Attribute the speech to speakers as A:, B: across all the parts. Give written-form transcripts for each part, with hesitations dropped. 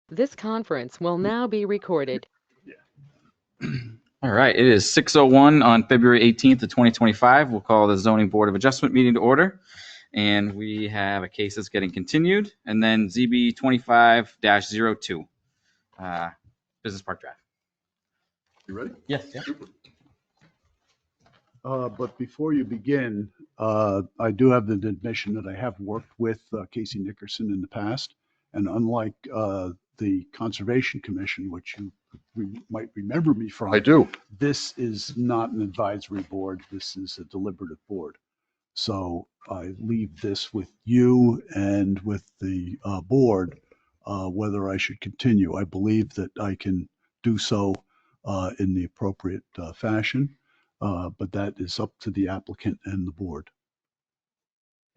A: This conference will now be recorded.
B: All right, it is 6:01 on February 18th of 2025. We'll call the Zoning Board of Adjustment meeting to order. And we have a case that's getting continued, and then ZB 25-02, Business Park Drive.
C: You ready?
B: Yes. Yeah.
D: But before you begin, I do have the admission that I have worked with Casey Nickerson in the past. And unlike the Conservation Commission, which you might remember me from,
C: I do.
D: this is not an advisory board. This is a deliberative board. So I leave this with you and with the board, whether I should continue. I believe that I can do so in the appropriate fashion. But that is up to the applicant and the board.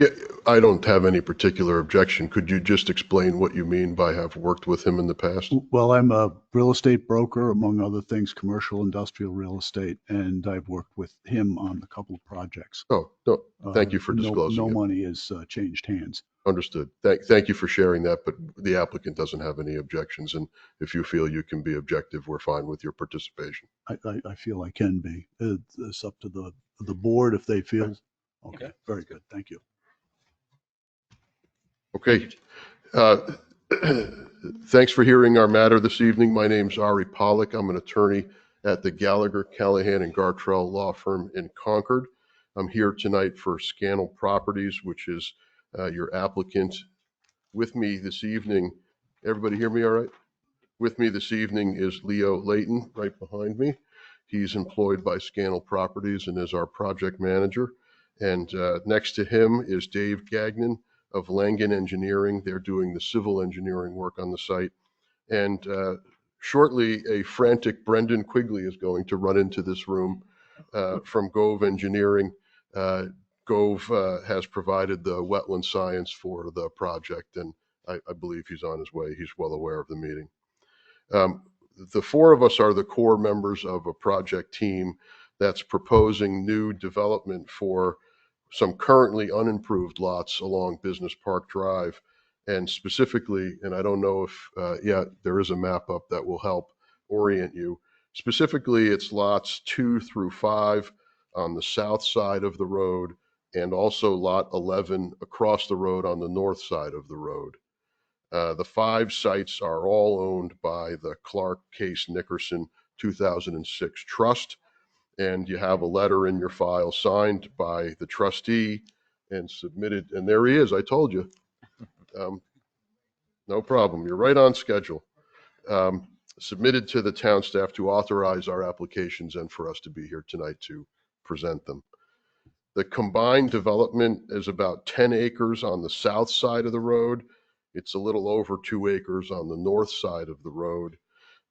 C: Yeah, I don't have any particular objection. Could you just explain what you mean by have worked with him in the past?
D: Well, I'm a real estate broker, among other things, commercial, industrial real estate, and I've worked with him on a couple of projects.
C: Oh, no, thank you for disclosing
D: No
C: it.
D: money has changed hands.
C: Understood. Thank you for sharing that, but the applicant doesn't have any objections. And if you feel you can be objective, we're fine with your participation.
D: I feel I can be. It's up to the board if they feel. Okay, very good. Thank you.
C: Okay. Thanks for hearing our matter this evening. My name's Ari Pollack. I'm an attorney at the Gallagher, Callahan, and Gartrell law firm in Concord. I'm here tonight for Scannell Properties, which is your applicant. With me this evening, everybody hear me all right? With me this evening is Leo Layton, right behind me. He's employed by Scannell Properties and is our project manager. And next to him is Dave Gagnon of Langen Engineering. They're doing the civil engineering work on the site. And shortly, a frantic Brendan Quigley is going to run into this room from Gove Engineering. Gove has provided the wetland science for the project, and I believe he's on his way. He's well aware of the meeting. The four of us are the core members of a project team that's proposing new development for some currently unimproved lots along Business Park Drive. And specifically, and I don't know if, there is a map up that will help orient you. Specifically, it's lots 2 through 5 on the south side of the road, and also lot 11 across the road on the north side of the road. The 5 sites are all owned by the Clark Case Nickerson 2006 Trust. And you have a letter in your file signed by the trustee and submitted. And there he is. I told you. No problem. You're right on schedule. Submitted to the town staff to authorize our applications and for us to be here tonight to present them. The combined development is about 10 acres on the south side of the road. It's a little over 2 acres on the north side of the road.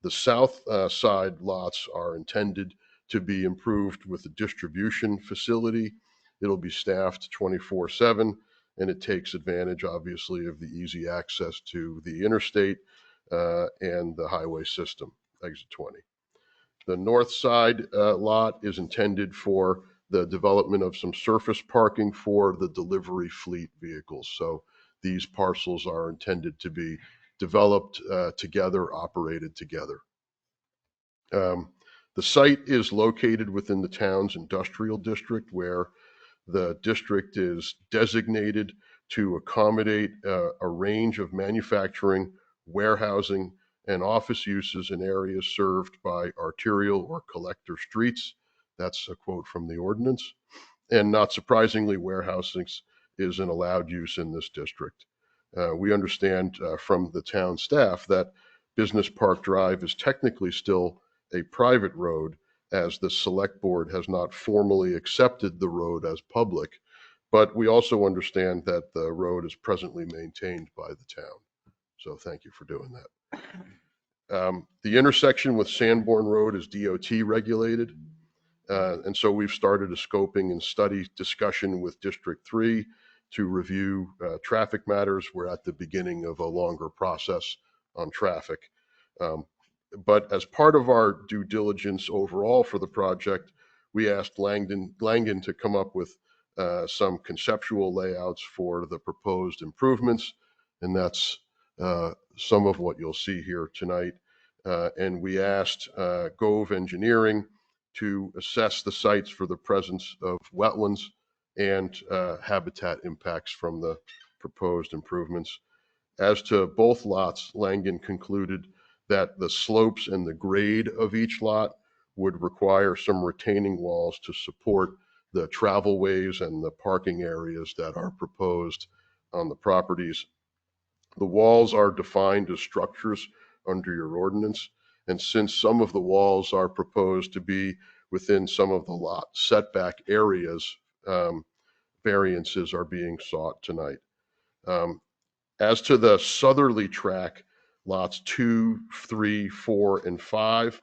C: The south side lots are intended to be improved with a distribution facility. It'll be staffed 24/7, and it takes advantage, obviously, of the easy access to the interstate and the highway system, exit 20. The north side lot is intended for the development of some surface parking for the delivery fleet vehicles. So these parcels are intended to be developed together, operated together. The site is located within the town's industrial district, where the district is designated to accommodate a range of manufacturing, warehousing, and office uses in areas served by arterial or collector streets. That's a quote from the ordinance. And not surprisingly, warehousing is an allowed use in this district. We understand from the town staff that Business Park Drive is technically still a private road, as the select board has not formally accepted the road as public, but we also understand that the road is presently maintained by the town. So thank you for doing that. The intersection with Sanborn Road is DOT regulated, and so we've started a scoping and study discussion with District 3 to review traffic matters. We're at the beginning of a longer process on traffic. But as part of our due diligence overall for the project, we asked Langen to come up with some conceptual layouts for the proposed improvements. And that's some of what you'll see here tonight. And we asked Gove Engineering to assess the sites for the presence of wetlands and habitat impacts from the proposed improvements. As to both lots, Langen concluded that the slopes and the grade of each lot would require some retaining walls to support the travel ways and the parking areas that are proposed on the properties. The walls are defined as structures under your ordinance, and since some of the walls are proposed to be within some of the lot setback areas, variances are being sought tonight. As to the southerly track, lots 2, 3, 4, and 5,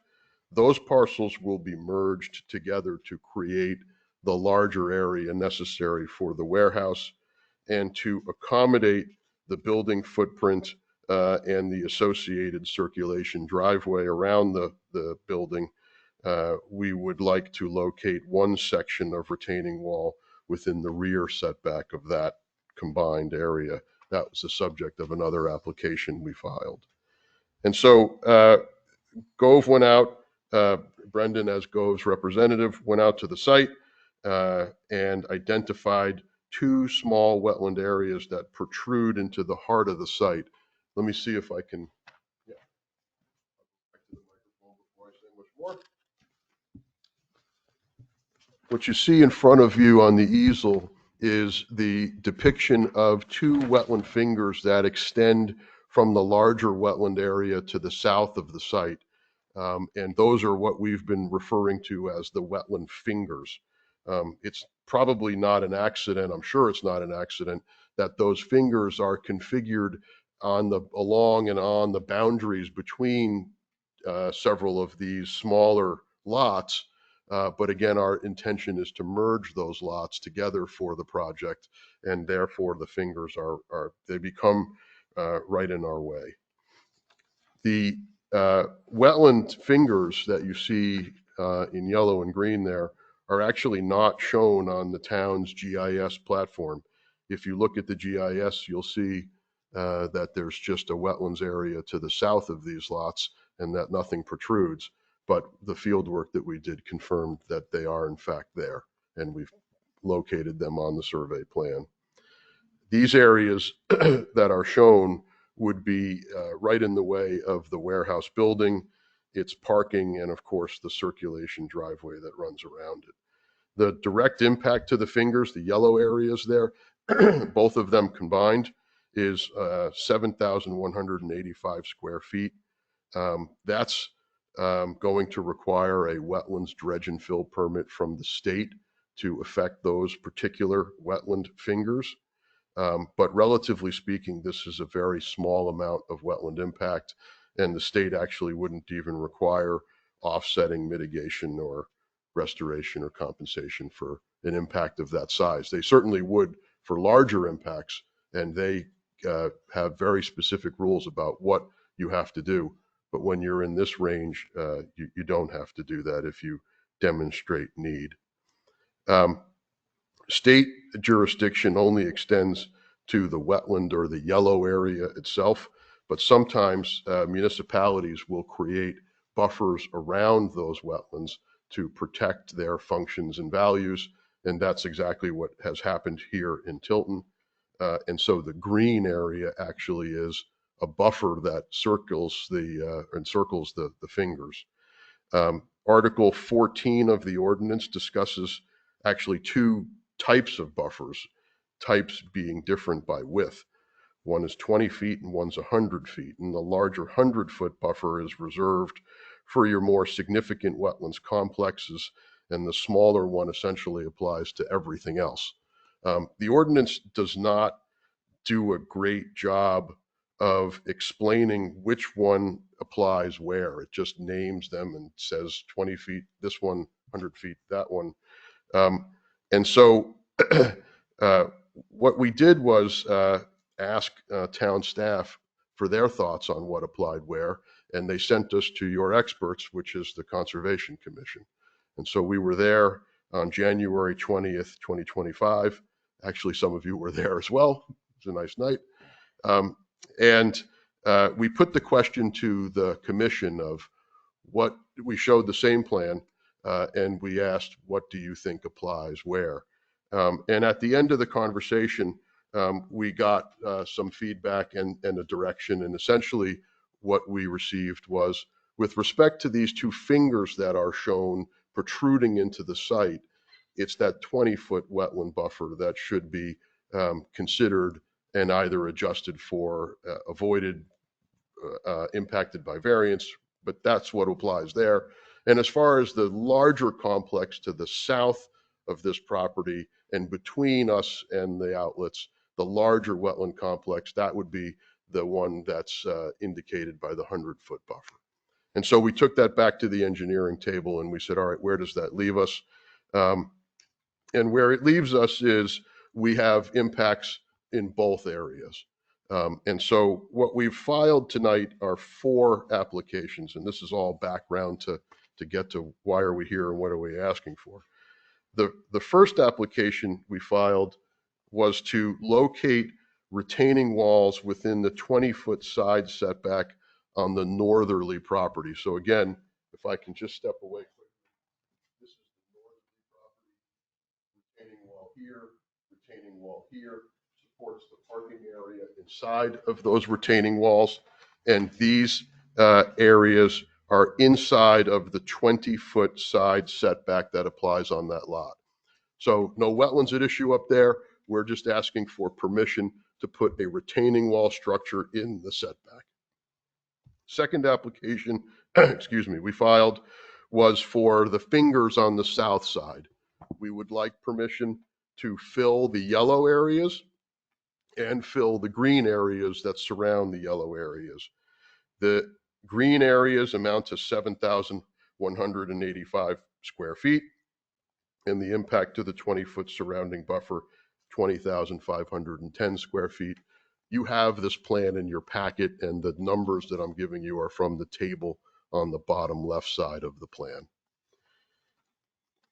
C: those parcels will be merged together to create the larger area necessary for the warehouse and to accommodate the building footprint and the associated circulation driveway around the building. We would like to locate one section of retaining wall within the rear setback of that combined area. That was the subject of another application we filed. And so Gove went out, Brendan as Gove's representative went out to the site and identified 2 small wetland areas that protrude into the heart of the site. Let me see if I can, yeah. Back to the microphone before I say much more. What you see in front of you on the easel is the depiction of 2 wetland fingers that extend from the larger wetland area to the south of the site. And those are what we've been referring to as the wetland fingers. It's probably not an accident, I'm sure it's not an accident, that those fingers are configured along and on the boundaries between several of these smaller lots. But again, our intention is to merge those lots together for the project, and therefore the fingers they become right in our way. The wetland fingers that you see in yellow and green there are actually not shown on the town's GIS platform. If you look at the GIS, you'll see that there's just a wetlands area to the south of these lots and that nothing protrudes. But the field work that we did confirmed that they are in fact there, and we've located them on the survey plan. These areas that are shown would be right in the way of the warehouse building, its parking, and of course the circulation driveway that runs around it. The direct impact to the fingers, the yellow areas there, both of them combined, is 7,185 square feet. That's going to require a wetlands dredge and fill permit from the state to affect those particular wetland fingers. But relatively speaking, this is a very small amount of wetland impact, and the state actually wouldn't even require offsetting mitigation or restoration or compensation for an impact of that size. They certainly would for larger impacts, and they have very specific rules about what you have to do. But when you're in this range, you don't have to do that if you demonstrate need. State jurisdiction only extends to the wetland or the yellow area itself, but sometimes municipalities will create buffers around those wetlands to protect their functions and values, and that's exactly what has happened here in Tilton. And so the green area actually is a buffer that encircles the fingers. Article 14 of the ordinance discusses actually 2 types of buffers, types being different by width. One is 20 feet and one's 100 feet. And the larger 100-foot buffer is reserved for your more significant wetlands complexes, and the smaller one essentially applies to everything else. The ordinance does not do a great job of explaining which one applies where. It just names them and says 20 feet, this one, 100 feet, that one. And so what we did was ask town staff for their thoughts on what applied where, and they sent us to your experts, which is the Conservation Commission. And so we were there on January 20th, 2025. Actually, some of you were there as well. It was a nice night. And we put the question to the commission of what we showed the same plan, and we asked, what do you think applies where? And at the end of the conversation, we got some feedback and a direction. And essentially what we received was, with respect to these two fingers that are shown protruding into the site, it's that 20-foot wetland buffer that should be considered and either adjusted for, avoided, impacted by variance, but that's what applies there. And as far as the larger complex to the south of this property and between us and the outlets, the larger wetland complex, that would be the one that's indicated by the 100-foot buffer. And so we took that back to the engineering table and we said, all right, where does that leave us? And where it leaves us is we have impacts in both areas. And so what we've filed tonight are 4 applications, and this is all background to get to why are we here and what are we asking for. The first application we filed was to locate retaining walls within the 20-foot side setback on the northerly property. So again, if I can just step away quickly, this is the northerly property, retaining wall here, retaining wall here, supports the parking area inside of those retaining walls. And these areas are inside of the 20-foot side setback that applies on that lot. So no wetlands at issue up there. We're just asking for permission to put a retaining wall structure in the setback. Second application, excuse me, we filed was for the fingers on the south side. We would like permission to fill the yellow areas and fill the green areas that surround the yellow areas. The green areas amount to 7,185 square feet, and the impact to the 20-foot surrounding buffer, 20,510 square feet. You have this plan in your packet, and the numbers that I'm giving you are from the table on the bottom left side of the plan.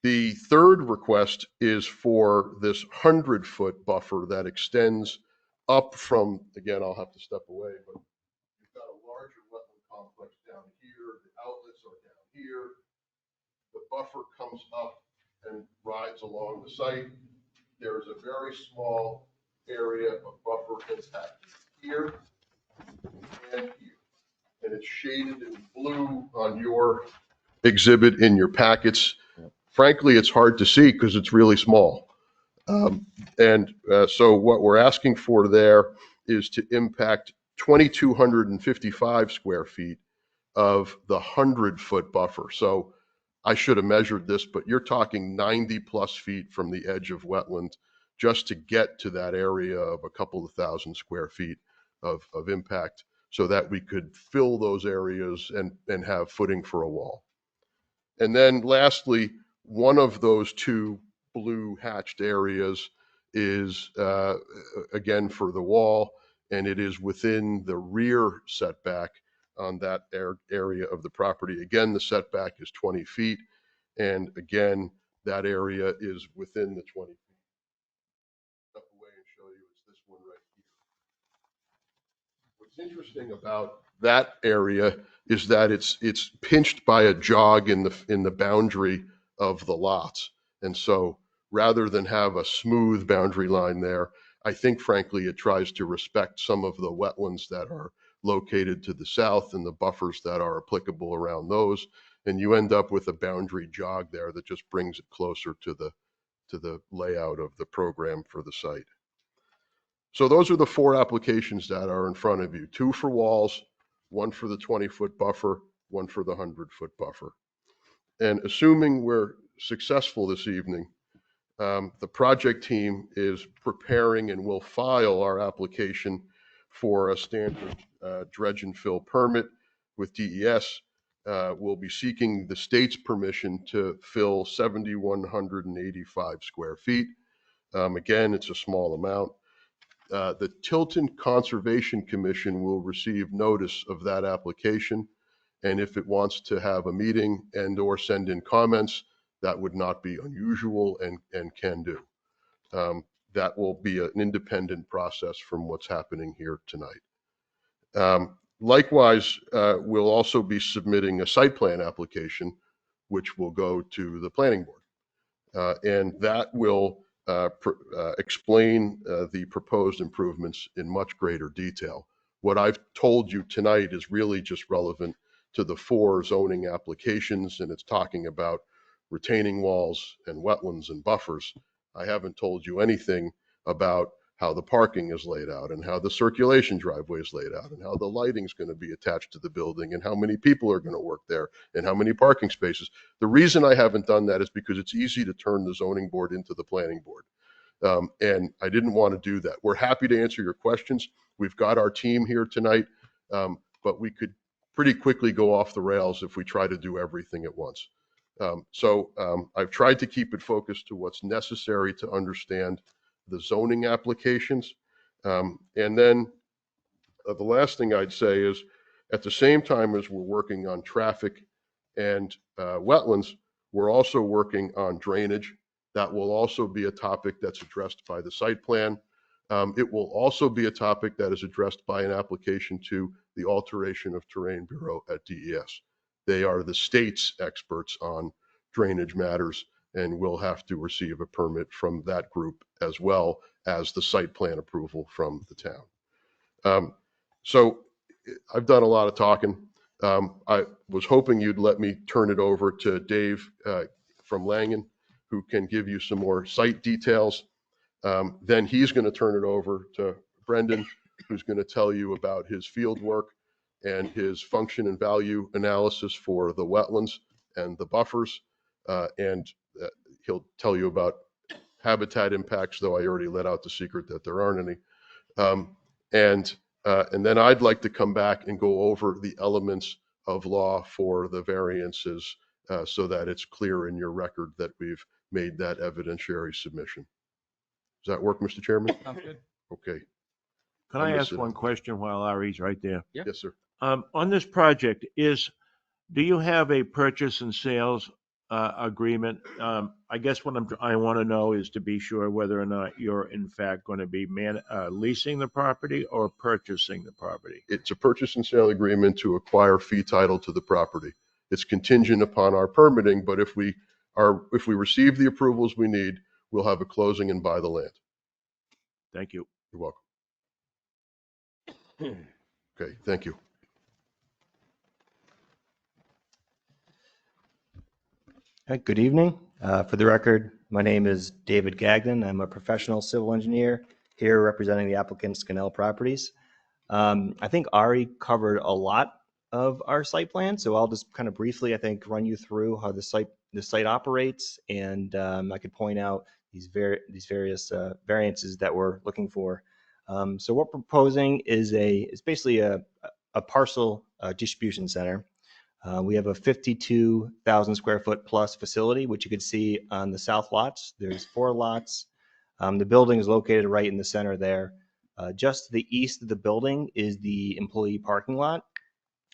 C: The third request is for this 100-foot buffer that extends up from, again, I'll have to step away, but you've got a larger wetland complex down here. The outlets are down here. The buffer comes up and rides along the site. There's a very small area of buffer impact here and here. And it's shaded in blue on your exhibit in your packets. Frankly, it's hard to see because it's really small. So what we're asking for there is to impact 2,255 square feet of the 100-foot buffer. So I should have measured this, but you're talking 90 plus feet from the edge of wetland just to get to that area of a couple of thousand square feet of impact so that we could fill those areas and have footing for a wall. And then lastly, one of those 2 blue hatched areas is, again, for the wall, and it is within the rear setback on that area of the property. Again, the setback is 20 feet, and again, that area is within the 20 feet. Step away and show you, it's this one right here. What's interesting about that area is that it's pinched by a jog in the boundary of the lots. And so rather than have a smooth boundary line there, I think frankly it tries to respect some of the wetlands that are located to the south and the buffers that are applicable around those. And you end up with a boundary jog there that just brings it closer to the layout of the program for the site. So those are the 4 applications that are in front of you: 2 for walls, 1 for the 20-foot buffer, 1 for the 100-foot buffer. And assuming we're successful this evening, the project team is preparing and will file our application for a standard dredge and fill permit with DES. We'll be seeking the state's permission to fill 7,185 square feet. Again, it's a small amount. The Tilton Conservation Commission will receive notice of that application, and if it wants to have a meeting and or send in comments, that would not be unusual and can do. That will be an independent process from what's happening here tonight. Likewise, we'll also be submitting a site plan application, which will go to the planning board. And that will explain the proposed improvements in much greater detail. What I've told you tonight is really just relevant to the 4 zoning applications, and it's talking about retaining walls and wetlands and buffers. I haven't told you anything about how the parking is laid out and how the circulation driveway is laid out and how the lighting is going to be attached to the building and how many people are going to work there and how many parking spaces. The reason I haven't done that is because it's easy to turn the zoning board into the planning board. And I didn't want to do that. We're happy to answer your questions. We've got our team here tonight, but we could pretty quickly go off the rails if we try to do everything at once. I've tried to keep it focused to what's necessary to understand the zoning applications. And then the last thing I'd say is, at the same time as we're working on traffic and wetlands, we're also working on drainage. That will also be a topic that's addressed by the site plan. It will also be a topic that is addressed by an application to the Alteration of Terrain Bureau at DES. They are the state's experts on drainage matters, and we'll have to receive a permit from that group as well as the site plan approval from the town. So I've done a lot of talking. I was hoping you'd let me turn it over to Dave from Langen, who can give you some more site details. Then he's going to turn it over to Brendan, who's going to tell you about his field work and his function and value analysis for the wetlands and the buffers. And he'll tell you about habitat impacts, though I already let out the secret that there aren't any. And then I'd like to come back and go over the elements of law for the variances so that it's clear in your record that we've made that evidentiary submission. Does that work, Mr. Chairman?
B: Sounds good.
C: Okay.
E: Can I ask one question while Ari's right there?
B: Yeah.
C: Yes, sir.
E: On this project, do you have a purchase and sales agreement? I guess what I want to know is to be sure whether or not you're in fact going to be leasing the property or purchasing the property.
C: It's a purchase and sale agreement to acquire fee title to the property. It's contingent upon our permitting, but if we receive the approvals we need, we'll have a closing and buy the land.
E: Thank you.
C: You're welcome. Okay, thank you.
F: Hi, good evening. For the record, my name is David Gagnon. I'm a professional civil engineer here representing the applicant Scannell Properties. I think Ari covered a lot of our site plan, so I'll just kind of briefly, I think, run you through how the site operates, and I could point out these various variances that we're looking for. So what we're proposing is basically a parcel distribution center. We have a 52,000 square foot plus facility, which you can see on the south lots. There's 4 lots. The building is located right in the center there. Just to the east of the building is the employee parking lot.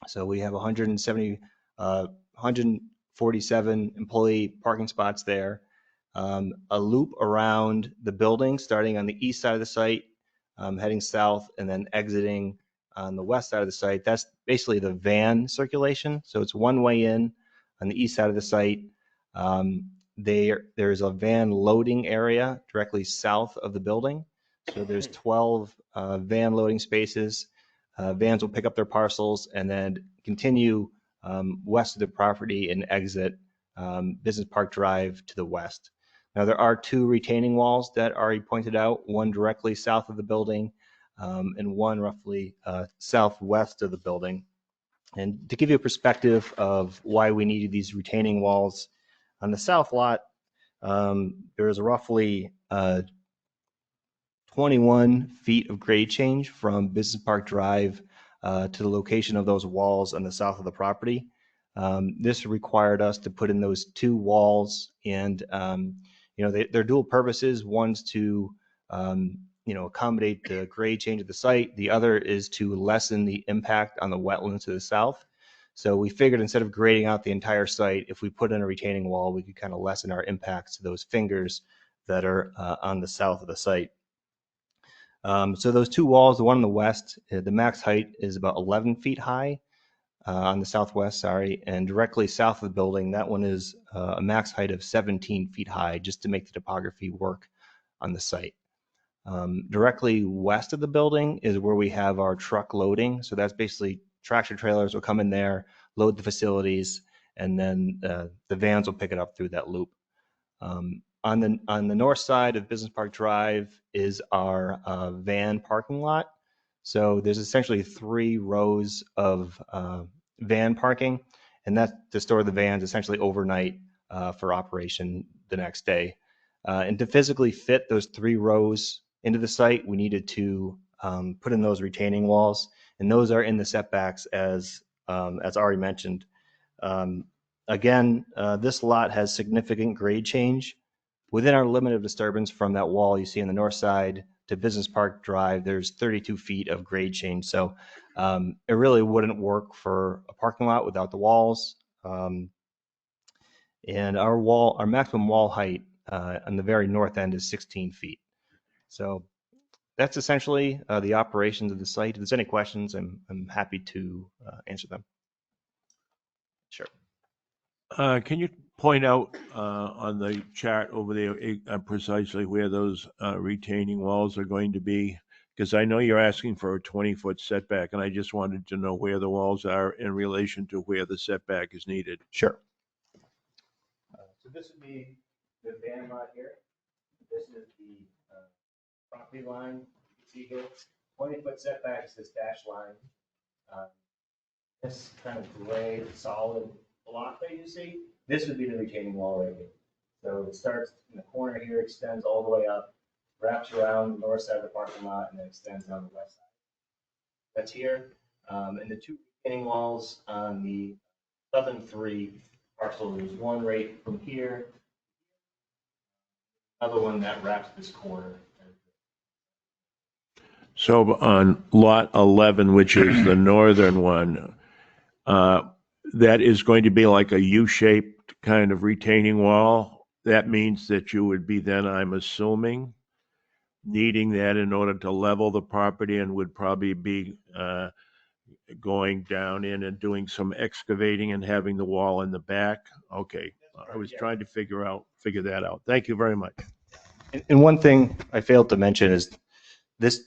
F: So we have 147 employee parking spots there. A loop around the building starting on the east side of the site, heading south and then exiting on the west side of the site. That's basically the van circulation. So it's one way in on the east side of the site. There's a van loading area directly south of the building. So there's 12 van loading spaces. Vans will pick up their parcels and then continue west of the property and exit Business Park Drive to the west. Now there are 2 retaining walls that Ari pointed out, one directly south of the building and one roughly southwest of the building. And to give you a perspective of why we needed these retaining walls, on the south lot, there is roughly 21 feet of grade change from Business Park Drive to the location of those walls on the south of the property. This required us to put in those 2 walls, and they're dual purposes. One's to accommodate the grade change of the site. The other is to lessen the impact on the wetlands to the south. So we figured instead of grading out the entire site, if we put in a retaining wall, we could kind of lessen our impacts to those fingers that are on the south of the site. So those two walls, the one on the west, the max height is about 11 feet high on the southwest, sorry, and directly south of the building, that one is a max height of 17 feet high, just to make the topography work on the site. Directly west of the building is where we have our truck loading. So that's basically tractor trailers will come in there, load the facilities, and then the vans will pick it up through that loop. On the north side of Business Park Drive is our van parking lot. So there's essentially 3 rows of van parking, and that's to store the vans essentially overnight for operation the next day. And to physically fit those 3 rows into the site, we needed to put in those retaining walls, and those are in the setbacks as Ari mentioned. Again, this lot has significant grade change. Within our limit of disturbance from that wall you see on the north side to Business Park Drive, there's 32 feet of grade change. So it really wouldn't work for a parking lot without the walls. And our maximum wall height on the very north end is 16 feet. So that's essentially the operations of the site. If there's any questions, I'm happy to answer them. Sure.
E: Can you point out on the chart over there precisely where those retaining walls are going to be? Because I know you're asking for a 20-foot setback, and I just wanted to know where the walls are in relation to where the setback is needed.
F: Sure. So this would be the van lot here. This is the property line. You can see here, 20-foot setback is this dashed line. This kind of gray solid block that you see, this would be the retaining wall right here. So it starts in the corner here, extends all the way up, wraps around the north side of the parking lot, and then extends down the west side. That's here. And the 2 retaining walls on the southern 3 parcels, there's one right from here, another one that wraps this corner.
E: So on lot 11, which is the northern one, that is going to be like a U-shaped kind of retaining wall. That means that you would be then, I'm assuming, needing that in order to level the property, and would probably be going down in and doing some excavating and having the wall in the back. Okay. I was trying to figure that out. Thank you very much.
F: And one thing I failed to mention is this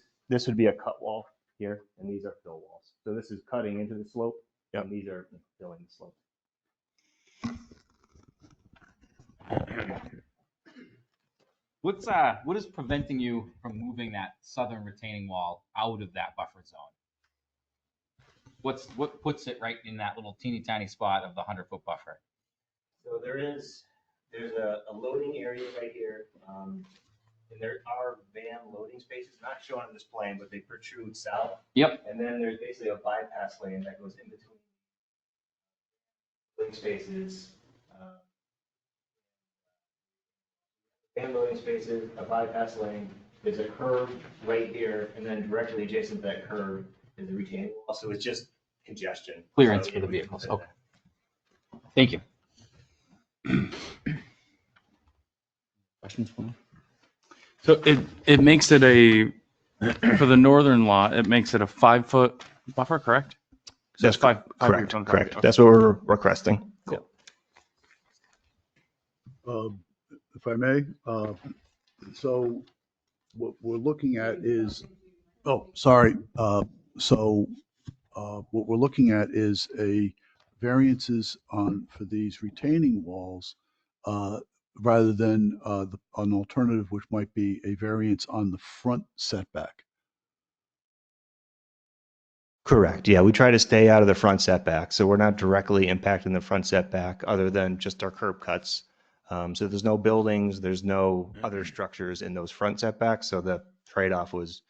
F: would be a cut wall here, and these are fill walls. So this is cutting into the slope, and these are filling the slope.
B: What is preventing you from moving that southern retaining wall out of that buffer zone? What puts it right in that little teeny tiny spot of the 100-foot buffer?
F: So there's a loading area right here, and there are van loading spaces, not shown on this plan, but they protrude south.
B: Yep.
F: And then there's basically a bypass lane that goes in between loading spaces. Van loading spaces, a bypass lane, there's a curve right here, and then directly adjacent to that curve is the retaining wall. So it's just congestion.
B: Clearance
F: So
B: for the
F: it would
B: vehicles.
F: fit
B: Okay.
F: there.
B: Thank you. Questions for me?
G: So it makes it for the northern lot, it makes it a 5-foot buffer, correct? So
F: That's
G: it's five
F: correct.
G: feet on
F: Correct.
G: property.
F: That's what we're requesting.
G: Cool.
D: If I may, so what we're looking at is, what we're looking at is a variances for these retaining walls, rather than an alternative, which might be a variance on the front setback.
F: Correct. Yeah, we try to stay out of the front setback, so we're not directly impacting the front setback other than just our curb cuts. So there's no buildings, there's no other structures in those front setbacks, so the trade-off was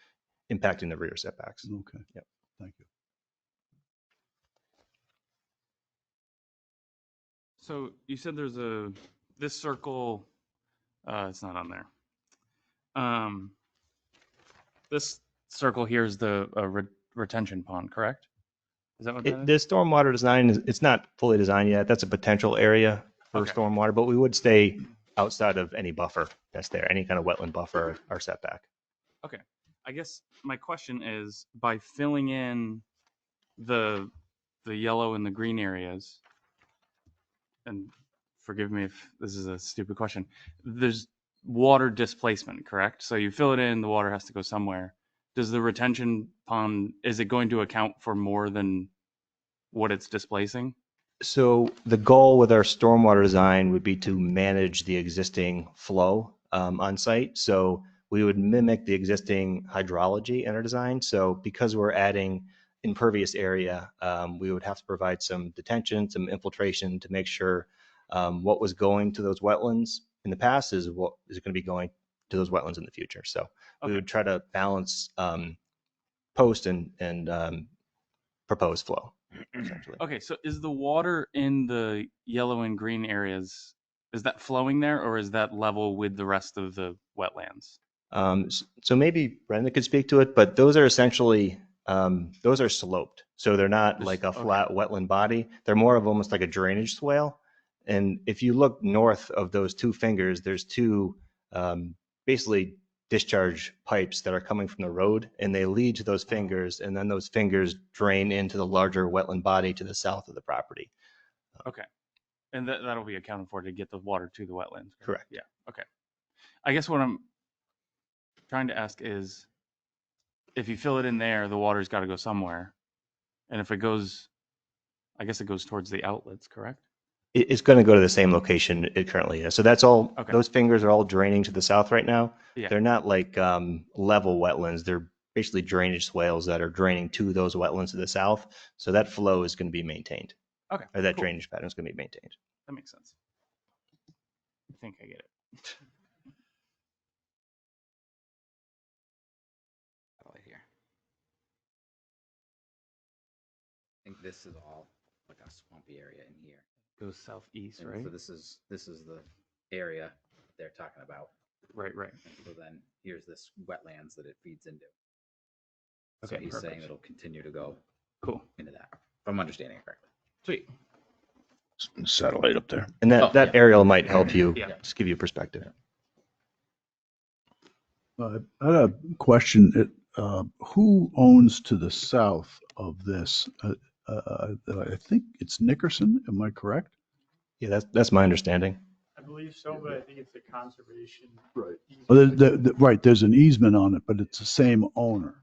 F: impacting the rear setbacks.
D: Okay.
F: Yep.
D: Thank you.
G: So you said there's this circle, it's not on there. This circle here is the retention pond, correct? Is that what that
F: The
G: is?
F: stormwater design, it's not fully designed yet. That's a potential area for
G: Okay.
F: stormwater, but we would stay outside of any buffer that's there, any kind of wetland buffer or setback.
G: Okay. I guess my question is, by filling in the yellow and the green areas, and forgive me if this is a stupid question, there's water displacement, correct? So you fill it in, the water has to go somewhere. Does the retention pond, is it going to account for more than what it's displacing?
F: So the goal with our stormwater design would be to manage the existing flow on site. So we would mimic the existing hydrology in our design. So because we're adding impervious area, we would have to provide some detention, some infiltration to make sure what was going to those wetlands in the past is what is going to be going to those wetlands in the future. So we
G: Okay.
F: would try to balance post and proposed flow, essentially.
G: Okay, so is the water in the yellow and green areas, is that flowing there, or is that level with the rest of the wetlands?
F: So maybe Brenda could speak to it, but those are essentially, those are sloped. So they're not
G: Just-
F: like a
G: okay.
F: flat wetland body. They're more of almost like a drainage swale. And if you look north of those two fingers, there's two basically discharge pipes that are coming from the road, and they lead to those fingers, and then those fingers drain into the larger wetland body to the south of the property.
G: Okay. And that'll be accounted for to get the water to the wetlands.
F: Correct.
G: Yeah. Okay. I guess what I'm trying to ask is, if you fill it in there, the water's got to go somewhere. And if it goes, I guess it goes towards the outlets, correct?
F: It's going to go to the same location it currently is. So that's all,
G: Okay.
F: those fingers are all draining to the south right now.
G: Yeah.
F: They're not like level wetlands. They're basically drainage swales that are draining to those wetlands to the south. So that flow is going to be maintained,
G: Okay.
F: or that
G: cool.
F: drainage pattern is going to be maintained.
G: That makes sense. I think I get it.
B: Right here. I think this is all like a swampy area in here.
G: Goes southeast,
B: And
G: right?
B: so this is the area they're talking about.
G: Right, right.
B: And so then here's this wetlands that it feeds into. So
G: Okay,
B: he's saying
G: perfect.
B: it'll continue to go
G: Cool.
B: into that, if I'm understanding it correctly.
G: Sweet.
D: Satellite up there.
F: And that,
B: Oh,
F: that
B: yeah.
F: aerial might help you,
G: Yeah.
F: just give you perspective.
D: I had a question. Who owns to the south of this? I think it's Nickerson. Am I correct?
F: Yeah, that's my understanding.
H: I believe so, but I think it's a conservation.
C: Right.
D: Well, right, there's an easement on it, but it's the same owner.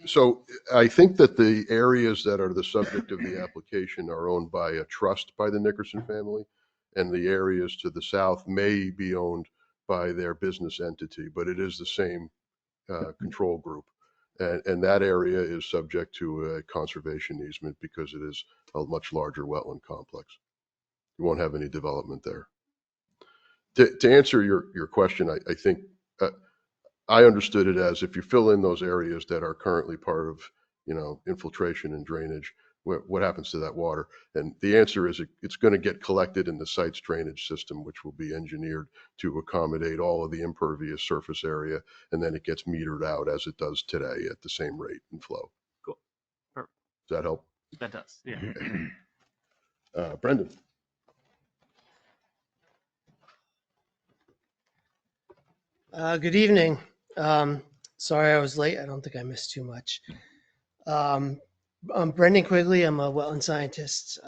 C: So I think that the areas that are the subject of the application are owned by a trust by the Nickerson family, and the areas to the south may be owned by their business entity, but it is the same control group. And that area is subject to a conservation easement because it is a much larger wetland complex. You won't have any development there. To answer your question, I think I understood it as if you fill in those areas that are currently part of, infiltration and drainage, what happens to that water? And the answer is it's going to get collected in the site's drainage system, which will be engineered to accommodate all of the impervious surface area, and then it gets metered out as it does today at the same rate and flow.
G: Cool. Perfect.
C: Does that help?
G: That does. Yeah.
C: Brendan?
I: Good evening. Sorry I was late. I don't think I missed too much. I'm Brendan Quigley. I'm a wetland scientist,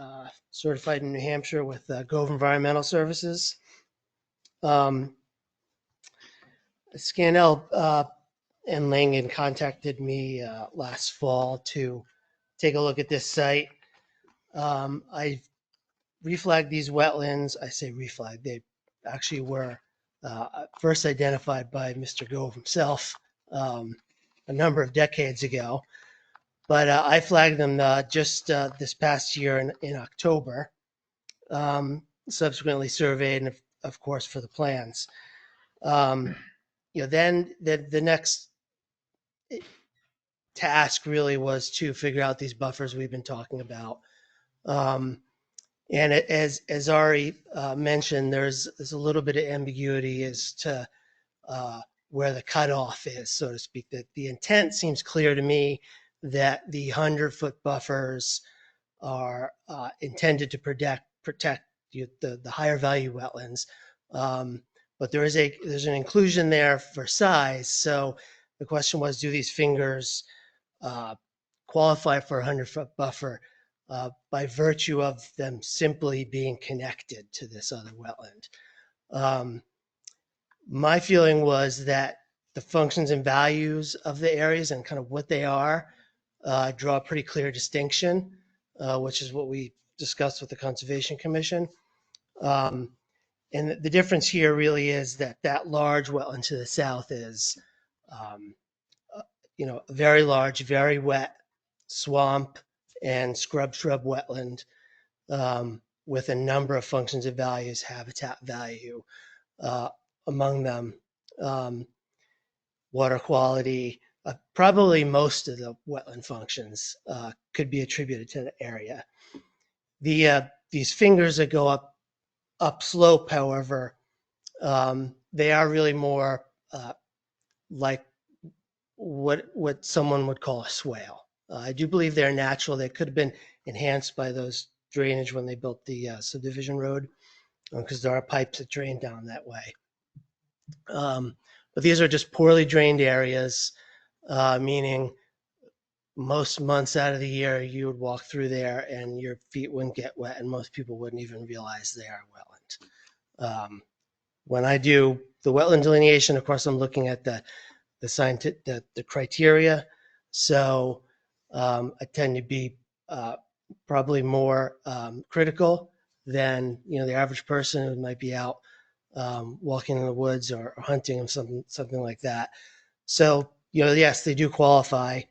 I: certified in New Hampshire with Gove Environmental Services. Scannell and Langen contacted me last fall to take a look at this site. I reflagged these wetlands. I say reflagged. They actually were first identified by Mr. Gove himself a number of decades ago. But I flagged them just this past year in October, subsequently surveyed, and of course for the plans. Then the next task really was to figure out these buffers we've been talking about. And as Ari mentioned, there's a little bit of ambiguity as to where the cutoff is, so to speak. That the intent seems clear to me that the 100-foot buffers are intended to protect the higher value wetlands. But there's an inclusion there for size. So The question was, do these fingers qualify for a 100-foot buffer by virtue of them simply being connected to this other wetland? My feeling was that the functions and values of the areas and kind of what they are draw a pretty clear distinction, which is what we discussed with the Conservation Commission. And the difference here really is that that large wetland to the south is, a very large, very wet swamp and scrub wetland with a number of functions and values, habitat value among them, water quality. Probably most of the wetland functions could be attributed to the area. These fingers that go up slope, however, they are really more like what someone would call a swale. I do believe they're natural. They could have been enhanced by those drainage when they built the subdivision road, because there are pipes that drain down that way. But these are just poorly drained areas, meaning most months out of the year you would walk through there and your feet wouldn't get wet, and most people wouldn't even realize they are wetland. When I do the wetland delineation, of course, I'm looking at the criteria. So I tend to be probably more critical than the average person who might be out walking in the woods or hunting or something like that. So yes, they do qualify,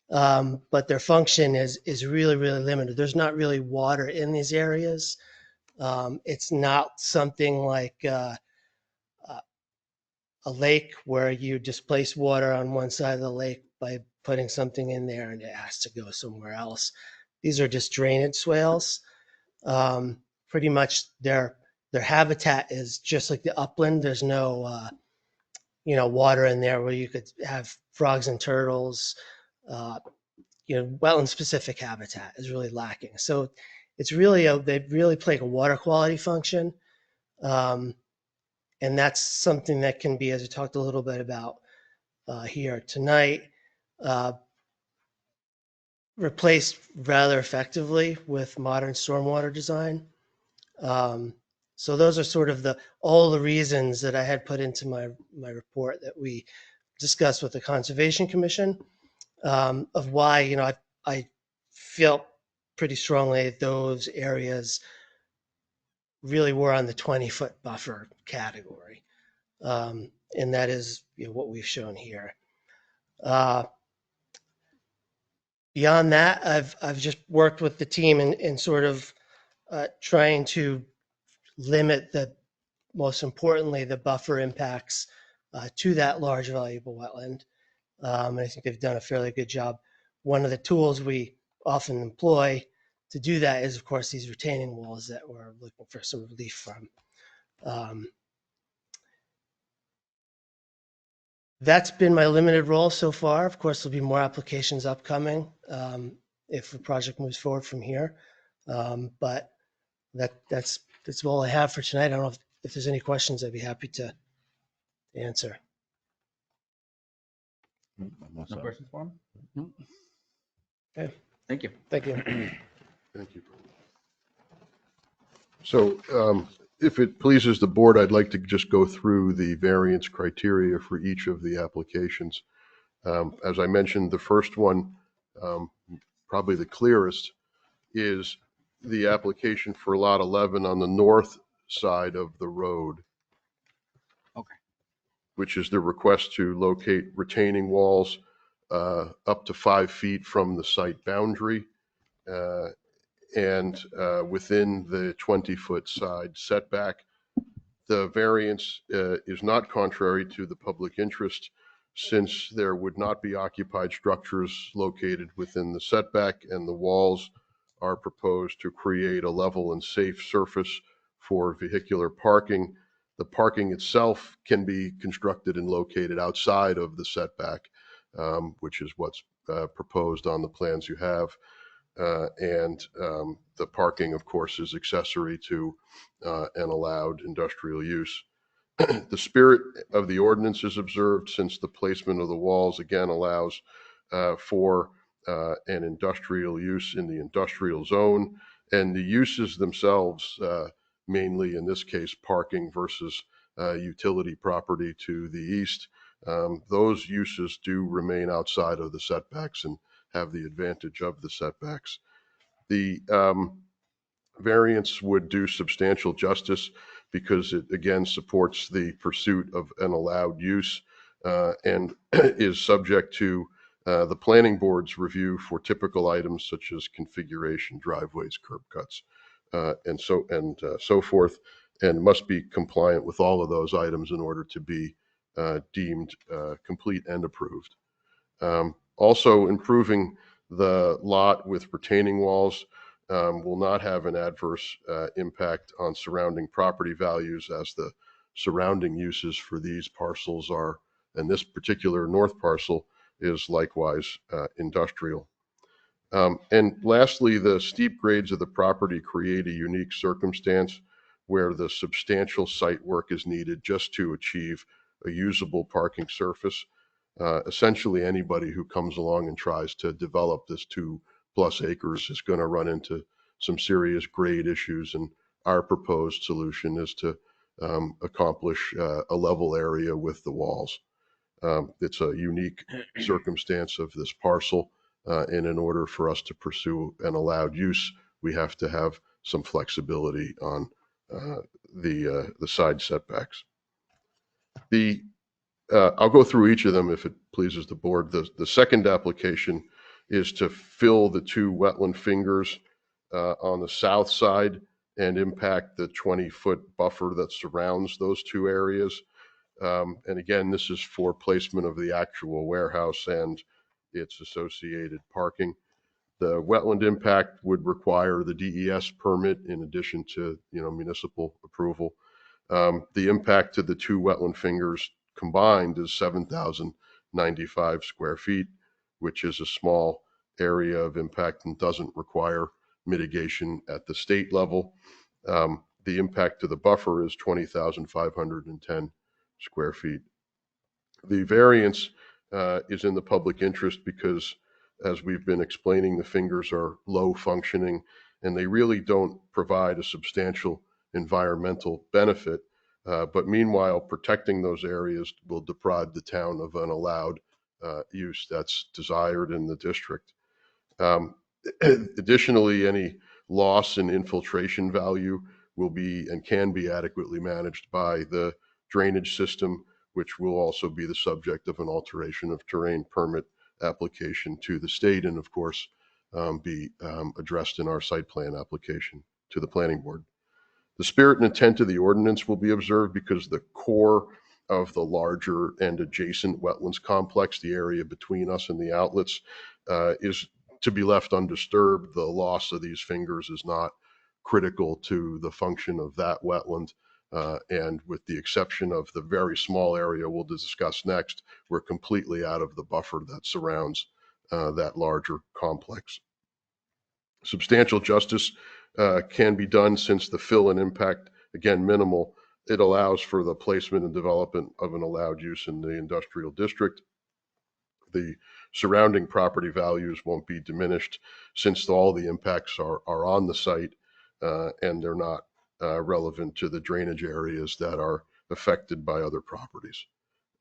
I: but their function is really, really limited. There's not really water in these areas. It's not something like a lake where you displace water on one side of the lake by putting something in there and it has to go somewhere else. These are just drainage swales. Pretty much their habitat is just like the upland. There's no water in there where you could have frogs and turtles. Wetland specific habitat is really lacking. So it's really they really play a water quality function. And that's something that can be, as we talked a little bit about here tonight, replaced rather effectively with modern stormwater design. So those are sort of all the reasons that I had put into my report that we discussed with the Conservation Commission of why I felt pretty strongly that those areas really were on the 20-foot buffer category. And that is what we've shown here. Beyond that, I've just worked with the team in sort of trying to limit most importantly, the buffer impacts to that large valuable wetland. And I think they've done a fairly good job. One of the tools we often employ to do that is, of course, these retaining walls that we're looking for some relief from. That's been my limited role so far. Of course, there'll be more applications upcoming if the project moves forward from here. But that's all I have for tonight. I don't know if there's any questions. I'd be happy to answer.
B: No questions for him?
G: Nope.
I: Okay.
B: Thank you.
I: Thank you.
C: Thank you. So if it pleases the board, I'd like to just go through the variance criteria for each of the applications. As I mentioned, the first one, probably the clearest, is the application for lot 11 on the north side of the road.
B: Okay.
C: Which is the request to locate retaining walls up to 5 feet from the site boundary and within the 20-foot side setback. The variance is not contrary to the public interest, since there would not be occupied structures located within the setback, and the walls are proposed to create a level and safe surface for vehicular parking. The parking itself can be constructed and located outside of the setback, which is what's proposed on the plans you have. And the parking, of course, is accessory to an allowed industrial use. The spirit of the ordinance is observed since the placement of the walls again allows for an industrial use in the industrial zone, and the uses themselves, mainly in this case parking versus utility property to the east, those uses do remain outside of the setbacks and have the advantage of the setbacks. The variance would do substantial justice because it again supports the pursuit of an allowed use and is subject to the planning board's review for typical items such as configuration, driveways, curb cuts, and so forth, and must be compliant with all of those items in order to be deemed complete and approved. Also, improving the lot with retaining walls will not have an adverse impact on surrounding property values, as the surrounding uses for these parcels are, and this particular north parcel is likewise industrial. And lastly, the steep grades of the property create a unique circumstance where the substantial site work is needed just to achieve a usable parking surface. Essentially, anybody who comes along and tries to develop this 2+ acres is going to run into some serious grade issues, and our proposed solution is to accomplish a level area with the walls. It's a unique circumstance of this parcel, and in order for us to pursue an allowed use, we have to have some flexibility on the side setbacks. I'll go through each of them if it pleases the board. The second application is to fill the 2 wetland fingers on the south side and impact the 20-foot buffer that surrounds those 2 areas. And again, this is for placement of the actual warehouse and its associated parking. The wetland impact would require the DES permit in addition to municipal approval. The impact to the 2 wetland fingers combined is 7,095 square feet, which is a small area of impact and doesn't require mitigation at the state level. The impact to the buffer is 20,510 square feet. The variance is in the public interest because, as we've been explaining, the fingers are low functioning and they really don't provide a substantial environmental benefit. But meanwhile, protecting those areas will deprive the town of an allowed use that's desired in the district. Additionally, any loss in infiltration value will be and can be adequately managed by the drainage system, which will also be the subject of an alteration of terrain permit application to the state, and of course be addressed in our site plan application to the planning board. The spirit and intent of the ordinance will be observed because the core of the larger and adjacent wetlands complex, the area between us and the outlets, is to be left undisturbed. The loss of these fingers is not critical to the function of that wetland. And with the exception of the very small area we'll discuss next, we're completely out of the buffer that surrounds that larger complex. Substantial justice can be done since the fill and impact, again, minimal. It allows for the placement and development of an allowed use in the industrial district. The surrounding property values won't be diminished since all the impacts are on the site and they're not relevant to the drainage areas that are affected by other properties.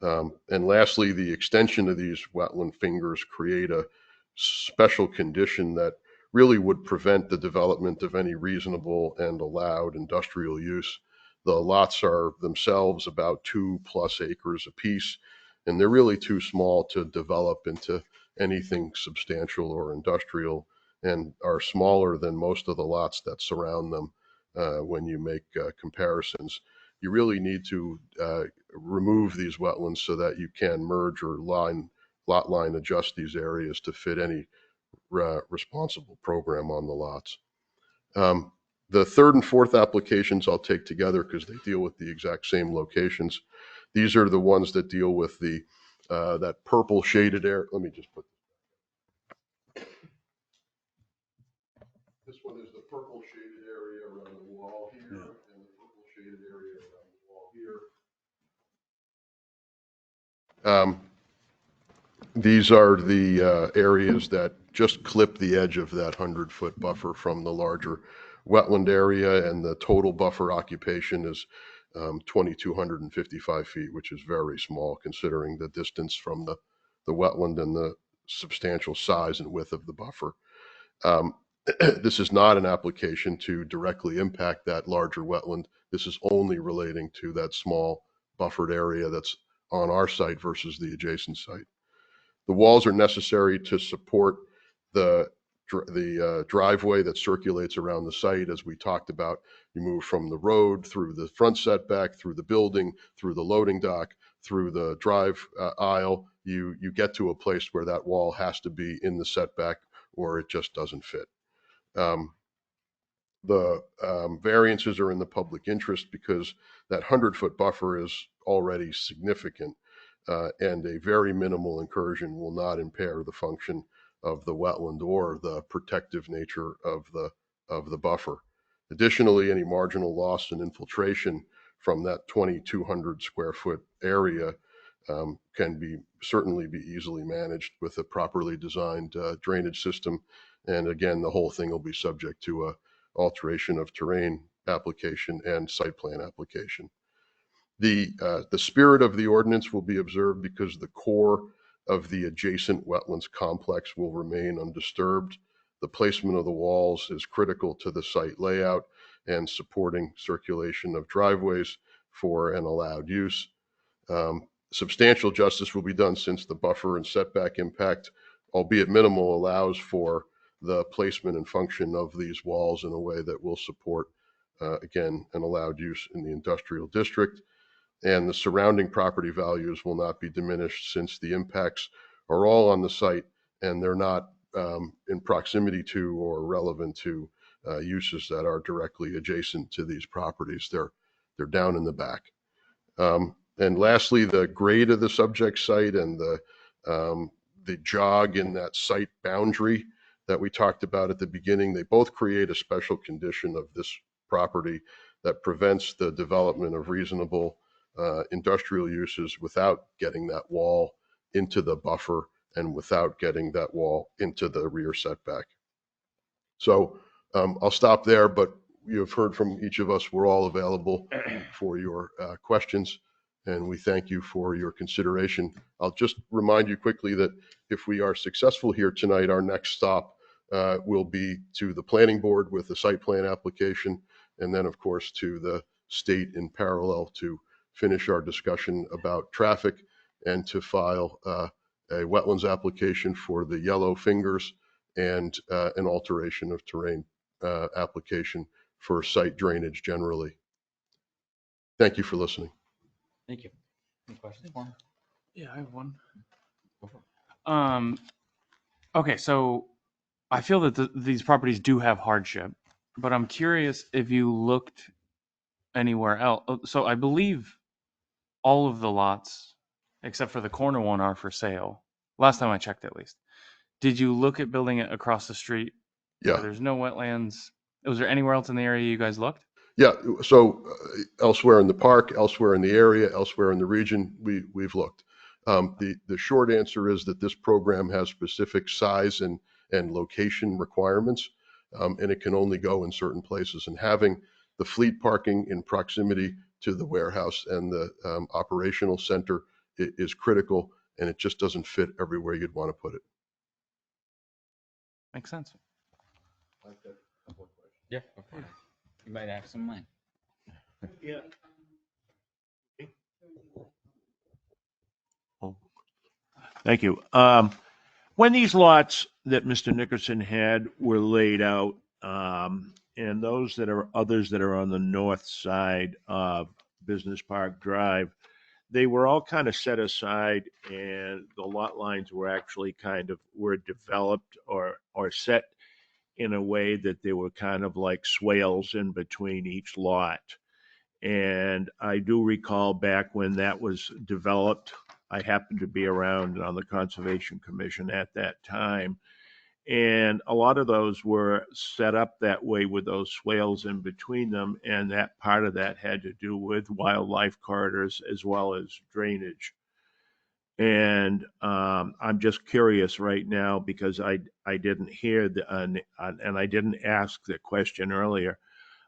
C: And lastly, the extension of these wetland fingers create a special condition that really would prevent the development of any reasonable and allowed industrial use. The lots are themselves about 2+ acres apiece, and they're really too small to develop into anything substantial or industrial, and are smaller than most of the lots that surround them. When you make comparisons, you really need to remove these wetlands so that you can merge or lot line adjust these areas to fit any responsible program on the lots. The third and fourth applications I'll take together because they deal with the exact same locations. These are the ones that deal with the that purple shaded area. Let me just put this one is the purple shaded area around the wall here, and the purple shaded area around the wall here. Um, These are the areas that just clip the edge of that 100-foot buffer from the larger wetland area, and the total buffer occupation is 2,255 feet, which is very small considering the distance from the wetland and the substantial size and width of the buffer. Um, This is not an application to directly impact that larger wetland. This is only relating to that small buffered area that's on our site versus the adjacent site. The walls are necessary to support the driveway that circulates around the site. As we talked about, you move from the road through the front setback, through the building, through the loading dock, through the drive aisle. You get to a place where that wall has to be in the setback or it just doesn't fit. The variances are in the public interest because that 100-foot buffer is already significant, and a very minimal incursion will not impair the function of the wetland or the protective nature of the buffer. Additionally, any marginal loss and infiltration from that 2,200 square foot area can certainly be easily managed with a properly designed drainage system. And again, the whole thing will be subject to a alteration of terrain application and site plan application. The spirit of the ordinance will be observed because the core of the adjacent wetlands complex will remain undisturbed. The placement of the walls is critical to the site layout and supporting circulation of driveways for an allowed use. Substantial justice will be done since the buffer and setback impact, albeit minimal, allows for the placement and function of these walls in a way that will support, again, an allowed use in the industrial district. And the surrounding property values will not be diminished since the impacts are all on the site and they're not in proximity to or relevant to uses that are directly adjacent to these properties. They're down in the back. And lastly, the grade of the subject site and the jog in that site boundary that we talked about at the beginning, they both create a special condition of this property that prevents the development of reasonable industrial uses without getting that wall into the buffer and without getting that wall into the rear setback. So I'll stop there, but you've heard from each of us. We're all available for your questions, and we thank you for your consideration. I'll just remind you quickly that if we are successful here tonight, our next stop will be to the planning board with the site plan application, and then of course to the state in parallel to finish our discussion about traffic and to file a wetlands application for the yellow fingers and an alteration of terrain application for site drainage generally. Thank you for listening.
B: Thank you. Any questions for him?
G: Yeah, I have one.
B: Go for it.
G: Okay, so I feel that these properties do have hardship, but I'm curious if you looked anywhere else. So I believe all of the lots, except for the corner one, are for sale. Last time I checked, at least. Did you look at building it across the street where
C: Yeah.
G: there's no wetlands? Was there anywhere else in the area you guys looked?
C: Yeah. So elsewhere in the park, elsewhere in the area, elsewhere in the region, we've looked. The short answer is that this program has specific size and location requirements, and it can only go in certain places. And having the fleet parking in proximity to the warehouse and the operational center is critical, and it just doesn't fit everywhere you'd want to put it.
G: Makes sense.
B: Yeah. Okay. You might have some mine.
E: Yeah. Thank you. When these lots that Mr. Nickerson had were laid out, and those that are others that are on the north side of Business Park Drive, they were all kind of set aside, and the lot lines were actually were developed or set in a way that they were kind of like swales in between each lot. And I do recall back when that was developed, I happened to be around on the Conservation Commission at that time. And a lot of those were set up that way with those swales in between them. And that part of that had to do with wildlife corridors as well as drainage. And I'm just curious right now because I didn't hear and I didn't ask the question earlier.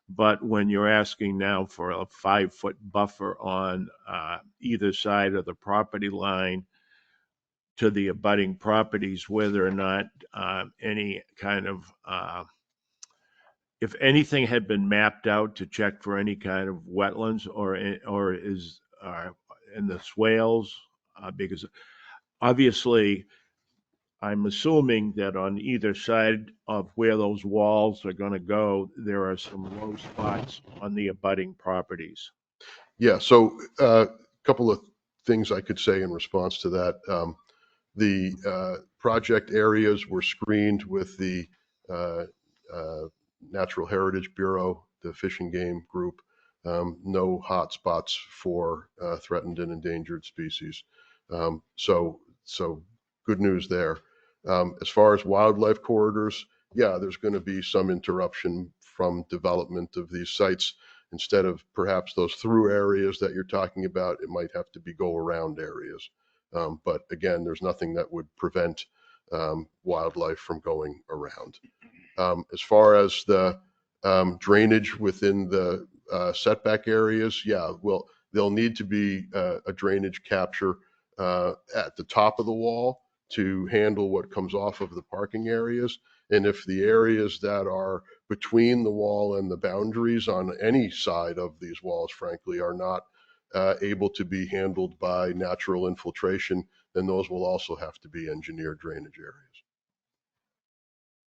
E: But when you're asking now for a 5-foot buffer on either side of the property line to the abutting properties, whether or not any kind of if anything had been mapped out to check for any kind of wetlands or is in the swales, because obviously I'm assuming that on either side of where those walls are going to go, there are some low spots on the abutting properties.
C: Yeah, so a couple of things I could say in response to that. The project areas were screened with the uh, uh, Natural Heritage Bureau, the Fish and Game Group. No hot spots for threatened and endangered species. So good news there. As far as wildlife corridors, yeah, there's going to be some interruption from development of these sites. Instead of perhaps those through areas that you're talking about, it might have to be go around areas. But again, there's nothing that would prevent wildlife from going around. As far as the drainage within the setback areas, yeah, well, there'll need to be a drainage capture at the top of the wall to handle what comes off of the parking areas. And if the areas that are between the wall and the boundaries on any side of these walls, frankly, are not able to be handled by natural infiltration, then those will also have to be engineered drainage areas.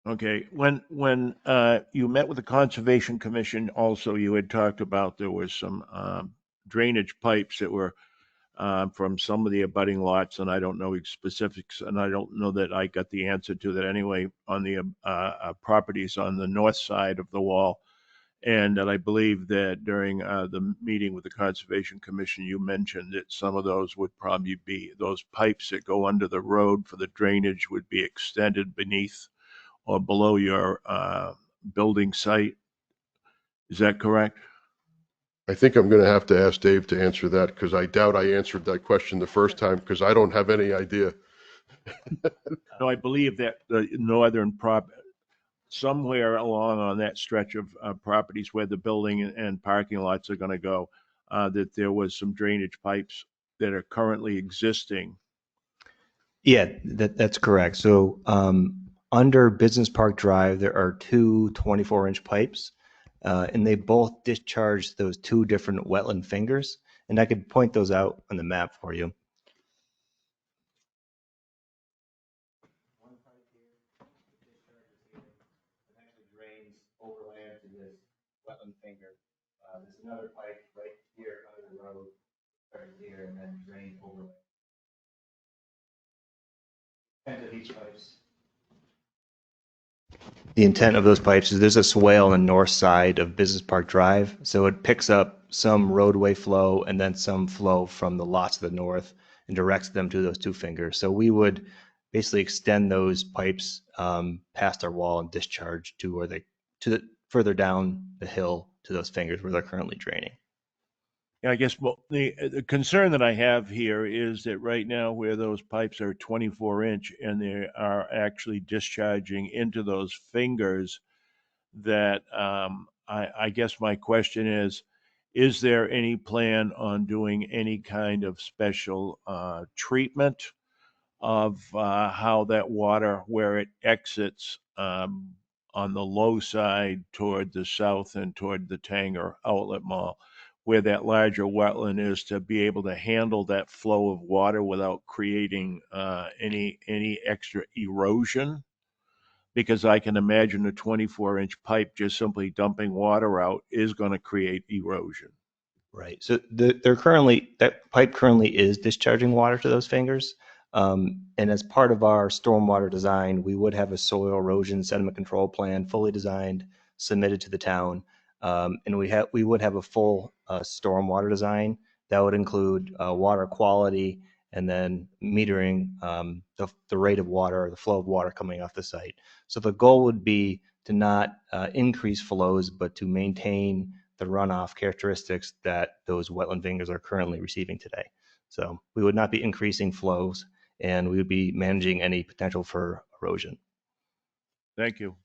E: Okay, when you met with the Conservation Commission, also you had talked about there was some drainage pipes that were from some of the abutting lots, and I don't know specifics, and I don't know that I got the answer to that anyway on the properties on the north side of the wall. And that I believe that during the meeting with the Conservation Commission, you mentioned that some of those would probably be those pipes that go under the road for the drainage would be extended beneath or below your building site. Is that correct?
C: I think I'm going to have to ask Dave to answer that because I doubt I answered that question the first time because I don't have any idea.
E: No, I believe that the northern somewhere along on that stretch of properties where the building and parking lots are going to go, that there was some drainage pipes that are currently existing.
F: Yeah, that's correct. So under Business Park Drive, there are two 24-inch pipes, and they both discharge those two different wetland fingers. And I could point those out on the map for you. One pipe here, it discharges here, it actually drains overland to this wetland finger. There's another pipe right here under the road, right here, and then drain overland. End of each pipes. The intent of those pipes is there's a swale on the north side of Business Park Drive, so it picks up some roadway flow and then some flow from the lots to the north and directs them to those two fingers. So we would basically extend those pipes past our wall and discharge to where further down the hill to those fingers where they're currently draining.
E: Yeah, I guess the concern that I have here is that right now where those pipes are 24-inch and they are actually discharging into those fingers, that I guess my question is there any plan on doing any kind of special treatment of how that water, where it exits on the low side toward the south and toward the Tanger Outlet Mall, where that larger wetland is, to be able to handle that flow of water without creating any extra erosion? Because I can imagine a 24-inch pipe just simply dumping water out is going to create erosion.
F: Right. So that pipe currently is discharging water to those fingers. And as part of our stormwater design, we would have a soil erosion sediment control plan fully designed, submitted to the town. And we would have a full stormwater design that would include water quality and then metering the rate of water, or the flow of water coming off the site. So the goal would be to not increase flows, but to maintain the runoff characteristics that those wetland fingers are currently receiving today. So we would not be increasing flows, and we would be managing any potential for erosion.
E: Thank you.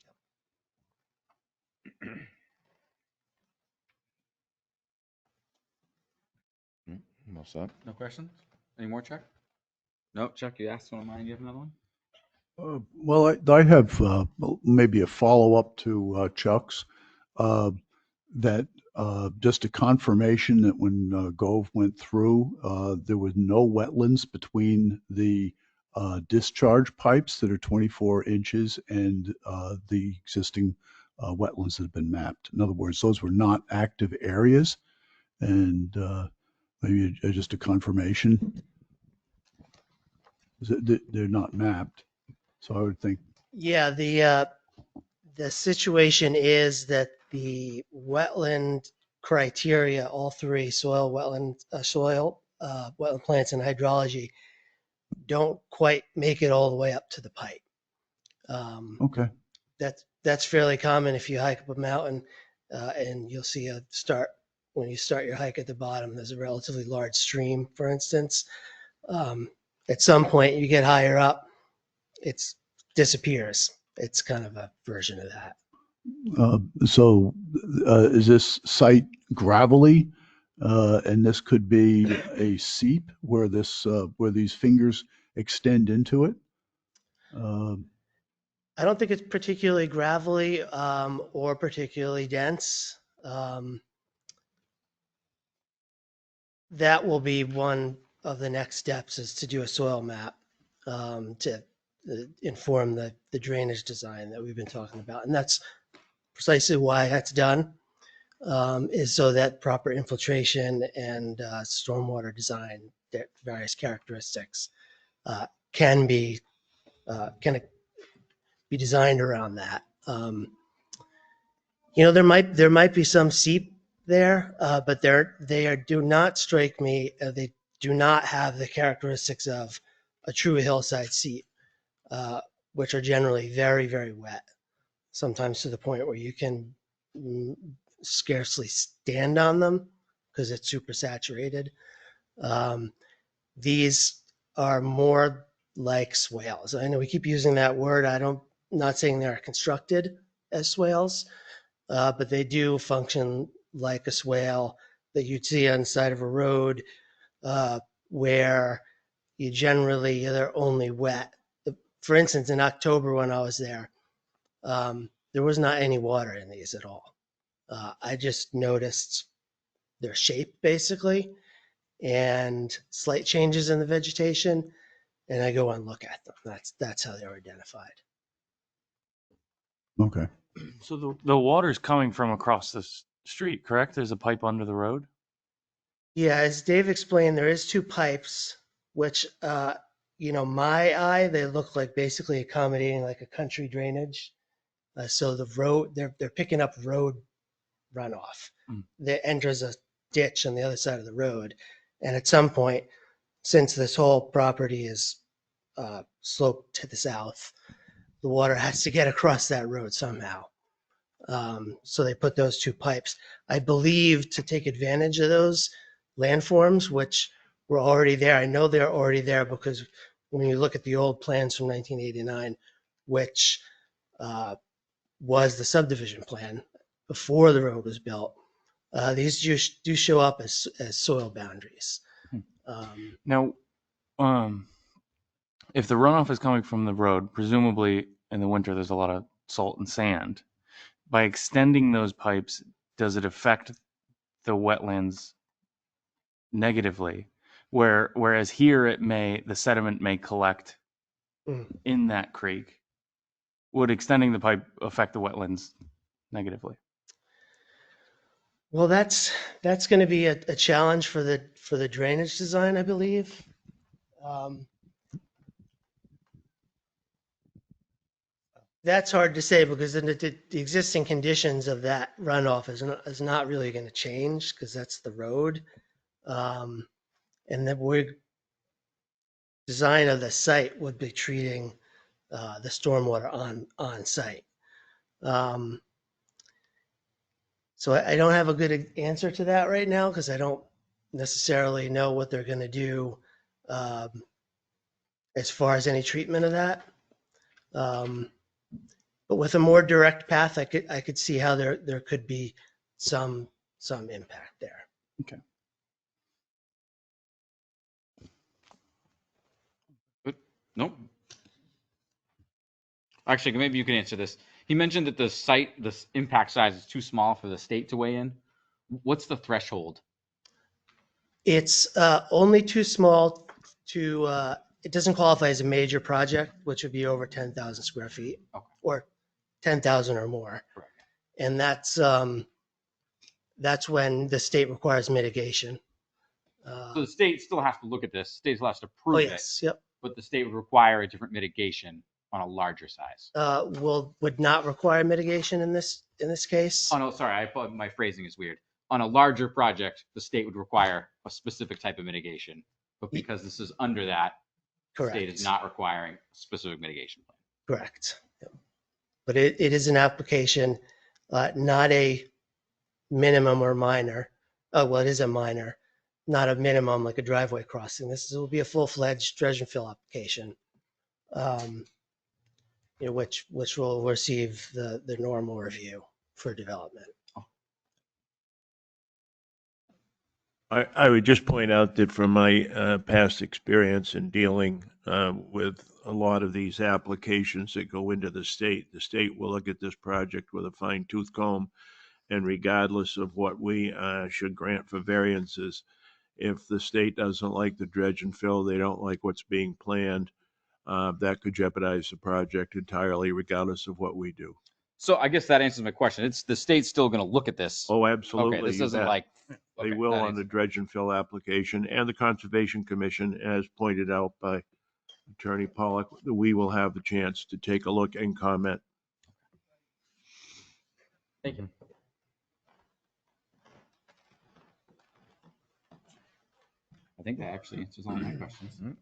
B: What's up? No questions? Any more, Chuck? No, Chuck, you asked one of mine. You have another one?
D: Well, I have maybe a follow-up to Chuck's. That just a confirmation that when Gove went through, there was no wetlands between the discharge pipes that are 24 inches and the existing wetlands that have been mapped. In other words, those were not active areas, and maybe just a confirmation. They're not mapped, so I would think.
I: Yeah, the situation is that the wetland criteria, all three, soil, wetland plants and hydrology, don't quite make it all the way up to the pipe.
D: Okay.
I: That's fairly common if you hike up a mountain, and you'll see when you start your hike at the bottom, there's a relatively large stream, for instance. At some point you get higher up, it disappears. It's kind of a version of that.
D: So is this site gravelly? And this could be a seep where where these fingers extend into it?
I: I don't think it's particularly gravelly or particularly dense. That will be one of the next steps, is to do a soil map to inform the drainage design that we've been talking about. And that's precisely why that's done, is so that proper infiltration and stormwater design, that various characteristics can be designed around that. There might be some seep there, but do not strike me. They do not have the characteristics of a true hillside seep, which are generally very, very wet, sometimes to the point where you can scarcely stand on them because it's super saturated. These are more like swales. I know we keep using that word. Not saying they are constructed as swales, but they do function like a swale that you'd see on the side of a road, where they're only wet. For instance, in October when I was there was not any water in these at all. I just noticed their shape basically and slight changes in the vegetation, and I go and look at them. That's how they were identified.
D: Okay.
G: So the water's coming from across the street, correct? There's a pipe under the road?
I: Yeah, as Dave explained, there is two pipes, which, my eye, they look like basically accommodating like a country drainage. So the road, they're picking up road runoff that enters a ditch on the other side of the road. And at some point, since this whole property is sloped to the south, the water has to get across that road somehow. So they put those two pipes, I believe, to take advantage of those landforms, which were already there. I know they're already there because when you look at the old plans from 1989, which was the subdivision plan before the road was built, these do show up as soil boundaries.
G: Now, if the runoff is coming from the road, presumably in the winter there's a lot of salt and sand. By extending those pipes, does it affect the wetlands negatively? Whereas here the sediment may collect in that creek. Would extending the pipe affect the wetlands negatively?
I: Well, that's going to be a challenge for the drainage design, I believe. That's hard to say because the existing conditions of that runoff is not really going to change because that's the road. And the design of the site would be treating the stormwater on site. So I don't have a good answer to that right now because I don't necessarily know what they're going to do as far as any treatment of that. But with a more direct path, I could see how there could be some impact there.
B: Okay. Good. Nope. Actually, maybe you can answer this. He mentioned that the impact size is too small for the state to weigh in. What's the threshold?
I: It's only too small to, it doesn't qualify as a major project, which would be over 10,000 square feet
B: Okay.
I: or 10,000 or more.
B: Correct.
I: And that's when the state requires mitigation.
B: So the state still has to look at this. The state still has to prove
I: Oh,
B: it,
I: yes, yep.
B: but the state would require a different mitigation on a larger size.
I: Would not require mitigation in this case.
B: Oh no, sorry, I thought my phrasing is weird. On a larger project, the state would require a specific type of mitigation, but because this is under that, the state is
I: Correct.
B: not requiring a specific mitigation plan.
I: Correct. Yep. But it is an application, not a minimum or minor. Oh, well, it is a minor, not a minimum like a driveway crossing. This will be a full-fledged dredge and fill application, which will receive the normal review for development.
E: I would just point out that from my past experience in dealing with a lot of these applications that go into the state will look at this project with a fine-tooth comb, and regardless of what we should grant for variances, if the state doesn't like the dredge and fill, they don't like what's being planned, that could jeopardize the project entirely, regardless of what we do.
B: So I guess that answers my question. It's the state's still going to look at this.
E: Oh, absolutely.
B: Okay, this
E: you
B: isn't
E: bet.
B: like
E: They
B: okay,
E: will
B: that
E: on the
B: answers-
E: dredge and fill application, and the Conservation Commission, as pointed out by Attorney Pollock, we will have the chance to take a look and comment.
B: Thank you. I think that actually answers all my questions.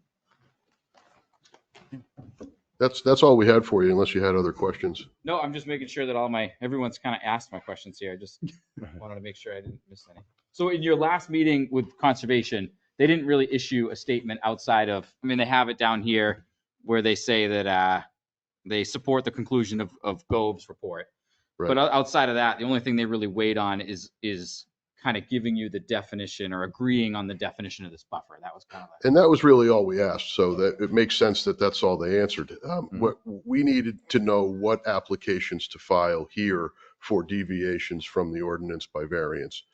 C: That's all we had for you, unless you had other questions.
B: No, I'm just making sure that everyone's kind of asked my questions here. I just wanted to make sure I didn't miss any. So in your last meeting with conservation, they didn't really issue a statement outside of, I mean, they have it down here where they say that they support the conclusion of Gove's report.
C: Right.
B: But outside of that, the only thing they really weighed on is kind of giving you the definition or agreeing on the definition of this buffer. That was kind of like,
C: And that was really all we asked, so that it makes sense that that's all they answered. What we needed to know what applications to file here for deviations from the ordinance by variance.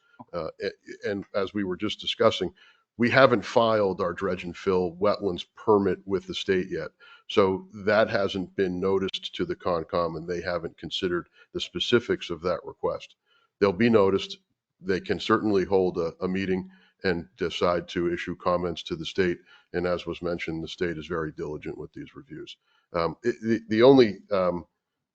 C: And as we were just discussing, we haven't filed our dredge and fill wetlands permit with the state yet. So that hasn't been noticed to the Concom, and they haven't considered the specifics of that request. They'll be noticed. They can certainly hold a meeting and decide to issue comments to the state. And as was mentioned, the state is very diligent with these reviews. The only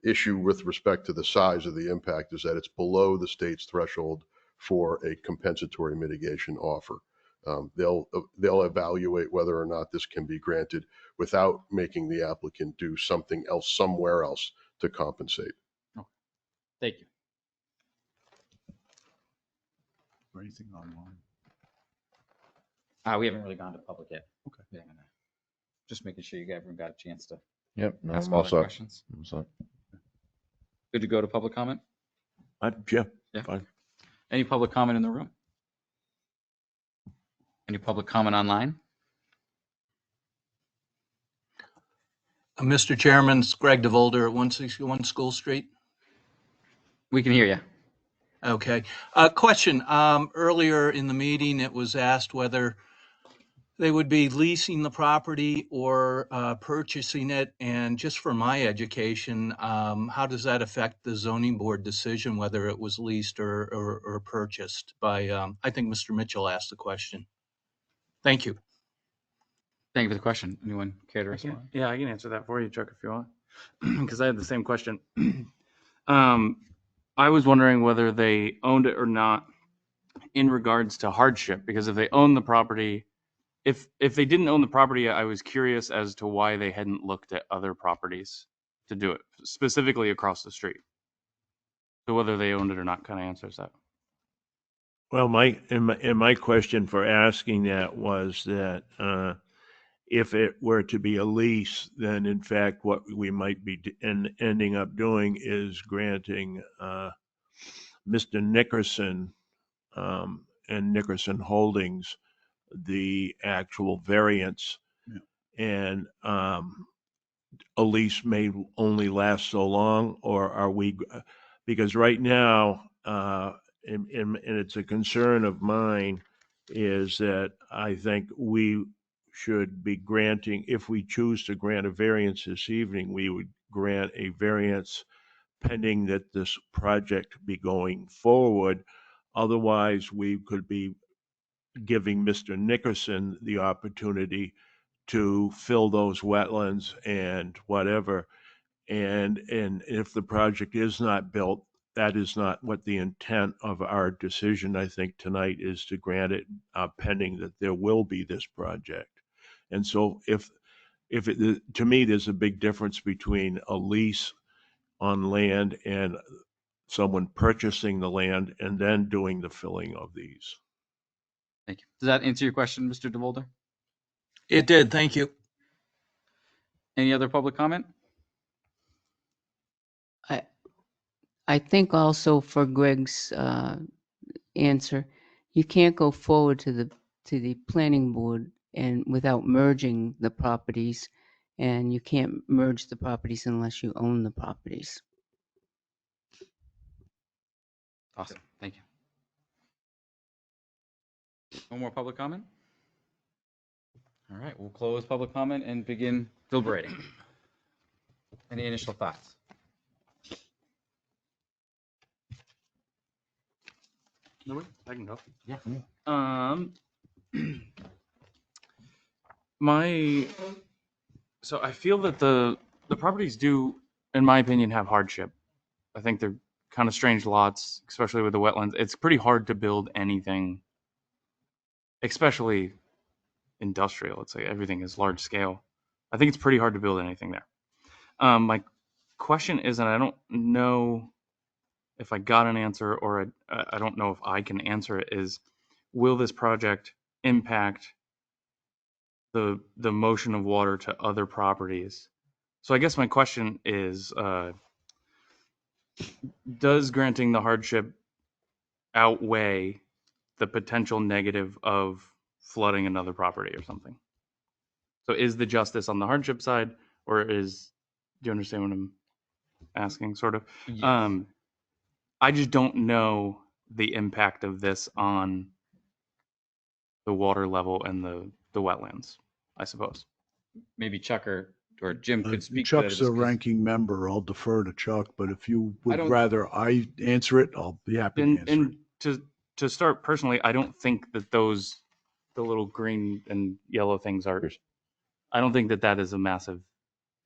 C: issue with respect to the size of the impact is that it's below the state's threshold for a compensatory mitigation offer. They'll evaluate whether or not this can be granted without making the applicant do something else somewhere else to compensate.
B: thank you.
D: Or anything online?
B: We haven't really gone to public yet.
D: Okay.
B: Yeah, just making sure everyone got a chance to
J: Yep, no,
B: ask
J: I'm
B: all
J: all
B: their
J: set.
B: questions.
J: I'm set.
B: Good to go to public comment?
E: Yeah,
B: Yeah.
E: fine.
B: Any public comment in the room? Any public comment online?
K: Mr. Chairman, it's Greg DeVolder at 161 School Street.
B: We can hear you.
K: Okay. Question. Earlier in the meeting, it was asked whether they would be leasing the property or purchasing it. And just for my education, how does that affect the zoning board decision, whether it was leased or purchased by, I think Mr. Mitchell asked the question. Thank you.
B: Thank you for the question. Anyone care to respond?
G: Yeah, I can answer that for you, Chuck, if you want, because I had the same question. I was wondering whether they owned it or not in regards to hardship, because if they own the property, if they didn't own the property, I was curious as to why they hadn't looked at other properties to do it, specifically across the street. So whether they owned it or not kind of answers that.
E: Well, my question for asking that was that if it were to be a lease, then in fact what we might be ending up doing is granting Mr. Nickerson and Nickerson Holdings the actual variance,
D: Yeah.
E: and a lease may only last so long, or are we, because right now, and it's a concern of mine, is that I think we should be granting, if we choose to grant a variance this evening, we would grant a variance pending that this project be going forward. Otherwise, we could be giving Mr. Nickerson the opportunity to fill those wetlands and whatever. And if the project is not built, that is not what the intent of our decision, I think, tonight is to grant it pending that there will be this project. And so if it, to me, there's a big difference between a lease on land and someone purchasing the land and then doing the filling of these.
B: Thank you. Does that answer your question, Mr. DeVolder?
K: It did, thank you.
B: Any other public comment?
J: I think also for Greg's answer, you can't go forward to the planning board and without merging the properties, and you can't merge the properties unless you own the properties.
B: Awesome. Thank you. No more public comment? All right, we'll close public comment and begin deliberating. Any initial thoughts?
G: No way, I can go.
B: Yeah.
G: So I feel that the properties do, in my opinion, have hardship. I think they're kind of strange lots, especially with the wetlands. It's pretty hard to build anything, especially industrial. It's like everything is large scale. I think it's pretty hard to build anything there. My question is, and I don't know if I got an answer, or I don't know if I can answer it, is will this project impact the motion of water to other properties? So I guess my question is, does granting the hardship outweigh the potential negative of flooding another property or something? So is the justice on the hardship side, or do you understand what I'm asking, sort of?
B: Yes.
G: I just don't know the impact of this on the water level and the wetlands, I suppose.
B: Maybe Chuck or Jim could speak
D: Chuck's
B: to that.
D: a ranking member. I'll defer to Chuck, but if you would
B: don't-
D: rather I answer it, I'll be happy to answer it.
G: And to start personally, I don't think that the little green and yellow things are, I don't think that is a massive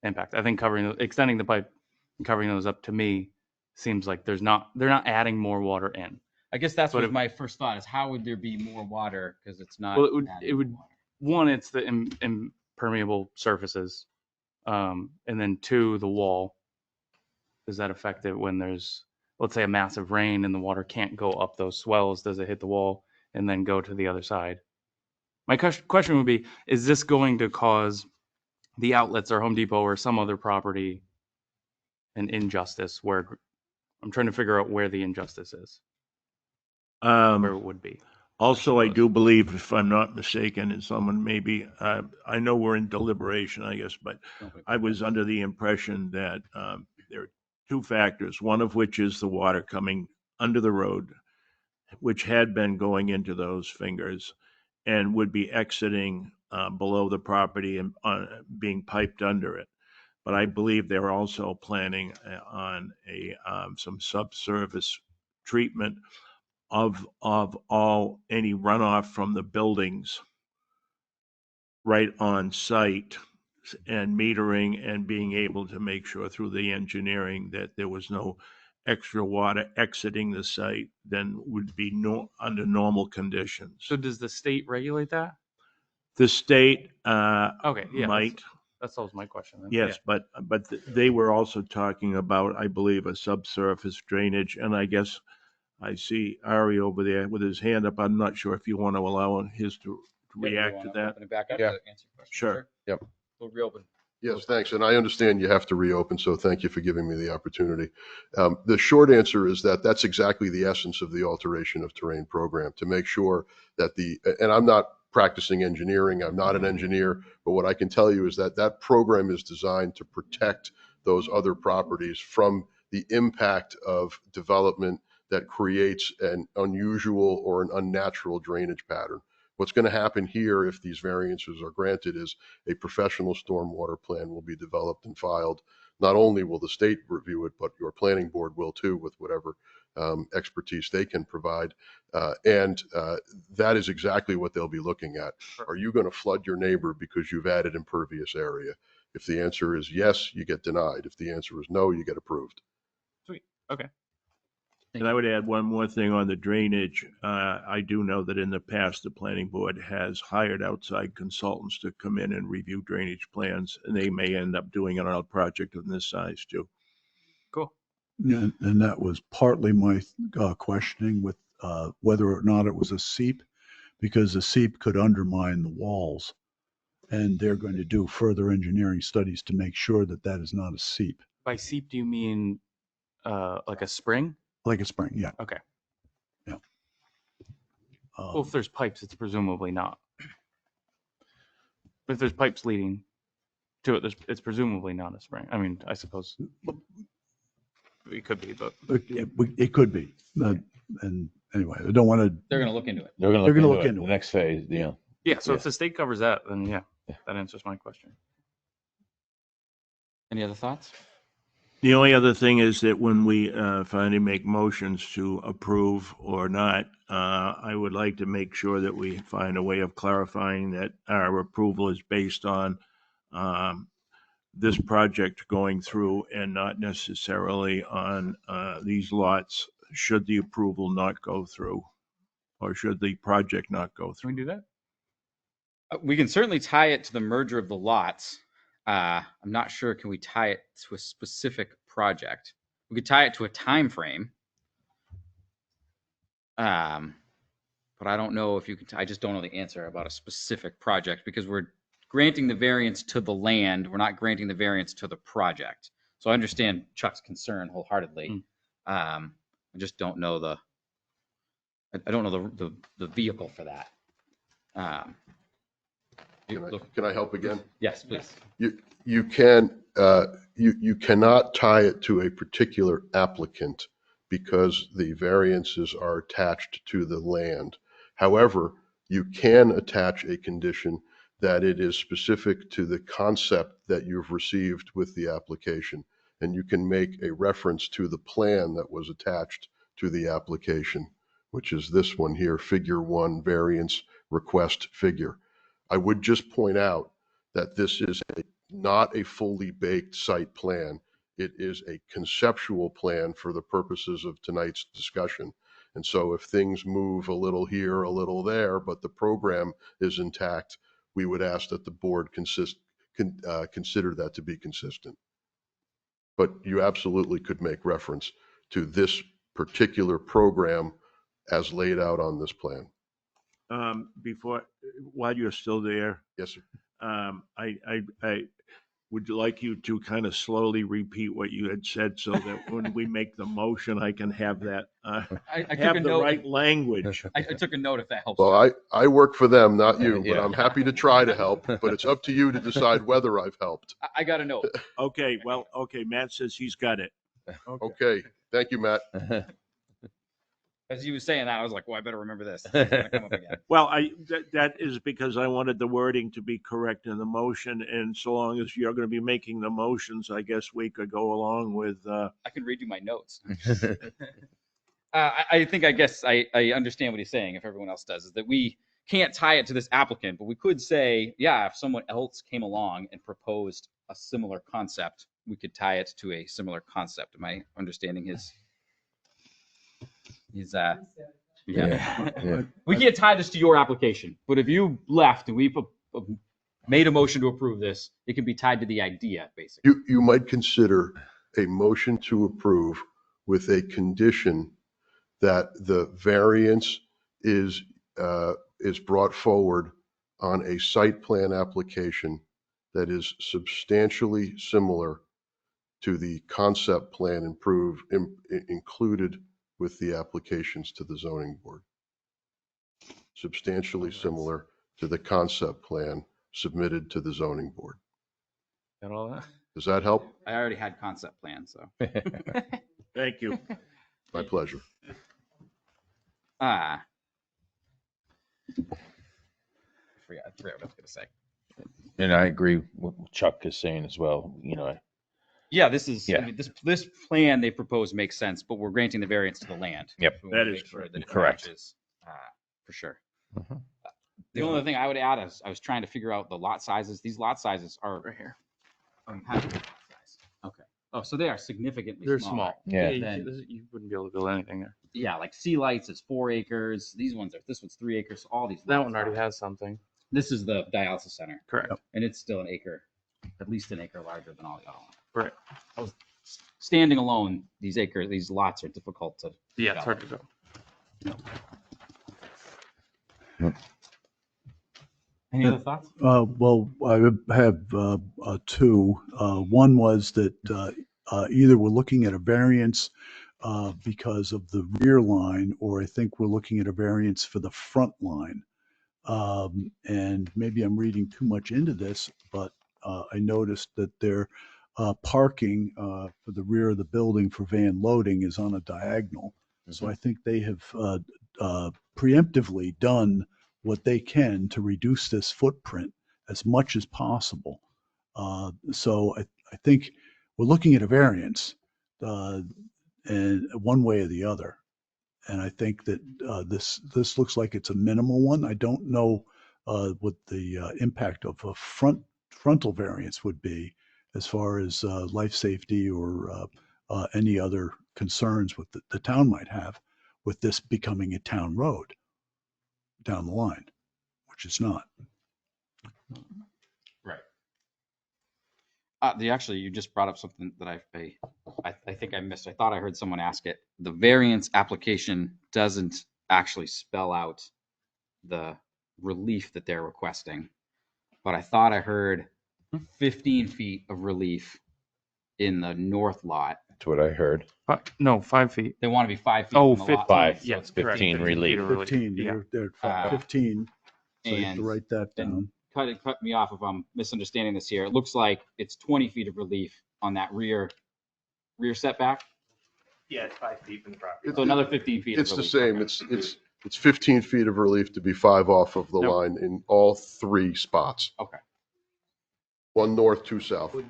G: impact. I think extending the pipe and covering those up, to me, seems like they're not adding more water in.
B: I guess that's
G: But
B: what my first thought is. How would there be more water? Because it's not.
G: Well, it
B: adding
G: would
B: more water.
G: one, it's the impermeable surfaces, and then two, the wall. Does that affect it when there's, let's say, a massive rain and the water can't go up those swells? Does it hit the wall and then go to the other side? My question would be, is this going to cause the outlets or Home Depot or some other property an injustice, where I'm trying to figure out where the injustice is, where it would be?
E: Also, I do believe, if I'm not mistaken, and someone maybe, I know we're in deliberation, I guess, but I was under the impression that there are two factors, one of which is the water coming under the road, which had been going into those fingers and would be exiting below the property and being piped under it. But I believe they're also planning on some subsurface treatment of all any runoff from the buildings right on site, and metering and being able to make sure through the engineering that there was no extra water exiting the site than would be under normal conditions.
G: So does the state regulate that?
E: The state
G: Okay, yeah,
E: might.
G: that solves my question then.
E: Yes, but they were also talking about, I believe, a subsurface drainage, and I guess I see Ari over there with his hand up. I'm not sure if you want to allow his to react to that.
B: Open it back up
C: Yeah.
B: to answer your question.
E: Sure.
C: Yep.
B: We'll reopen.
C: Yes, thanks. And I understand you have to reopen, so thank you for giving me the opportunity. The short answer is that that's exactly the essence of the alteration of terrain program, to make sure that and I'm not practicing engineering, I'm not an engineer, but what I can tell you is that that program is designed to protect those other properties from the impact of development that creates an unusual or an unnatural drainage pattern. What's going to happen here, if these variances are granted, is a professional stormwater plan will be developed and filed. Not only will the state review it, but your planning board will too, with whatever expertise they can provide. And that is exactly what they'll be looking at. Are you going to flood your neighbor because you've added impervious area? If the answer is yes, you get denied. If the answer is no, you get approved.
G: Sweet. Okay.
E: And I would add one more thing on the drainage. I do know that in the past, the planning board has hired outside consultants to come in and review drainage plans, and they may end up doing it on a project of this size too.
G: Cool.
D: And that was partly my questioning with whether or not it was a seep, because a seep could undermine the walls. And they're going to do further engineering studies to make sure that that is not a seep.
G: By seep, do you mean like a spring?
D: Like a spring, yeah.
G: Okay.
D: Yeah.
G: Well, if there's pipes, it's presumably not. If there's pipes leading to it, it's presumably not a spring. I mean, I suppose it could be, but
D: It could be. And anyway, I don't want to.
B: They're going to look into it.
L: They're going
D: They're
L: to
D: gonna
L: look
D: look
L: into it.
D: into
L: The next phase, you know.
G: yeah. So
L: Yeah.
G: if the state covers that, then yeah, that answers my question.
B: Any other thoughts?
E: The only other thing is that when we finally make motions to approve or not, I would like to make sure that we find a way of clarifying that our approval is based on this project going through and not necessarily on these lots, should the approval not go through, or should the project not go
G: Can
E: through.
G: we do that?
B: We can certainly tie it to the merger of the lots. I'm not sure, can we tie it to a specific project? We could tie it to a time frame. But I don't know if you can, I just don't know the answer about a specific project, because we're granting the variance to the land. We're not granting the variance to the project. So I understand Chuck's concern wholeheartedly. I just don't know I don't know the vehicle for that.
C: Can I help again?
B: Yes, please.
C: You cannot tie it to a particular applicant because the variances are attached to the land. However, you can attach a condition that it is specific to the concept that you've received with the application. And you can make a reference to the plan that was attached to the application, which is this one here, Figure 1, variance request figure. I would just point out that this is not a fully baked site plan. It is a conceptual plan for the purposes of tonight's discussion. And so if things move a little here, a little there, but the program is intact, we would ask that the board consider that to be consistent. But you absolutely could make reference to this particular program as laid out on this plan.
E: While you're still there,
C: Yes, sir.
E: I would like you to kind of slowly repeat what you had said so that when we make the motion, I can have that,
B: I took
E: have
B: a
E: the
B: note.
E: right language.
B: I took a note if that helps.
C: Well, I work for them, not you, but
L: Yeah.
C: I'm happy to try to help, but it's up to you to decide whether I've helped.
B: I got a note.
E: Okay, well, okay, Matt says he's got it.
C: Okay, thank you, Matt.
B: As you were saying that, I was like, well, I better remember this. It's gonna come up again.
E: Well, that is because I wanted the wording to be correct in the motion, and so long as you're going to be making the motions, I guess we could go along with.
B: I can read you my notes. I guess I understand what he's saying, if everyone else does, is that we can't tie it to this applicant, but we could say, yeah, if someone else came along and proposed a similar concept, we could tie it to a similar concept. Am I understanding his yeah.
L: Yeah.
B: We can't tie this to your application, but if you left and we made a motion to approve this, it can be tied to the idea, basically.
C: You might consider a motion to approve with a condition that the variance is brought forward on a site plan application that is substantially similar to the concept plan included with the applications to the zoning board. Substantially similar to the concept plan submitted to the zoning board.
G: Got all that?
C: Does that help?
B: I already had concept plans, so.
E: Thank you.
C: My pleasure.
B: I forgot what I was gonna say.
L: And I agree with what Chuck is saying as well.
B: Yeah, this is,
L: Yeah.
B: I mean, this plan they propose makes sense, but we're granting the variance to the land.
L: Yep.
B: We wanna
E: That is
B: make sure
E: correct.
B: that it
L: Correct.
B: matches, for sure.
L: Mhm.
B: The only thing I would add is I was trying to figure out the lot sizes. These lot sizes are right here. How do you lot size? Okay. Oh, so they are significantly
G: They're
B: smaller.
G: small.
L: Yeah.
G: You wouldn't be able to build anything there.
B: Yeah, like Sea Lights is 4 acres. This one's 3 acres. All these.
G: That
B: lots
G: one already
B: are-
G: has something.
B: This is the dialysis center,
G: Correct.
B: and it's still an acre, at least an acre larger than all the other ones.
G: Right.
B: I was standing alone. These lots are difficult to.
G: Yeah, it's hard to go.
B: Any other thoughts?
D: Well, I have two. One was that either we're looking at a variance because of the rear line, or I think we're looking at a variance for the front line. And maybe I'm reading too much into this, but I noticed that their parking for the rear of the building for van loading is on a diagonal. So I think they have preemptively done what they can to reduce this footprint as much as possible. So I think we're looking at a variance and one way or the other. And I think that this looks like it's a minimal one. I don't know what the impact of a frontal variance would be as far as life safety or any other concerns with the town might have with this becoming a town road down the line, which it's not.
B: Right. You just brought up something that I think I missed. I thought I heard someone ask it. The variance application doesn't actually spell out the relief that they're requesting, but I thought I heard 15 feet of relief in the north lot.
L: That's what I heard.
G: No, 5 feet.
B: They want to be 5 feet
G: Oh,
B: from the lot
G: 15.
B: line, so
G: Yeah,
B: it's
G: correct.
L: 15 relief.
D: 15,
G: Yeah.
D: they're at 15. So you have to
B: And-
D: write that down.
B: Cut me off if I'm misunderstanding this here. It looks like it's 20 feet of relief on that rear setback.
F: Yeah, it's 5 feet from the property.
B: So another 15 feet.
C: It's
B: of
C: the
B: relief.
C: same. It's 15 feet of relief to be 5 off of the
G: Yep.
C: line in all 3 spots.
B: Okay.
C: 1 north, 2 south.
G: Would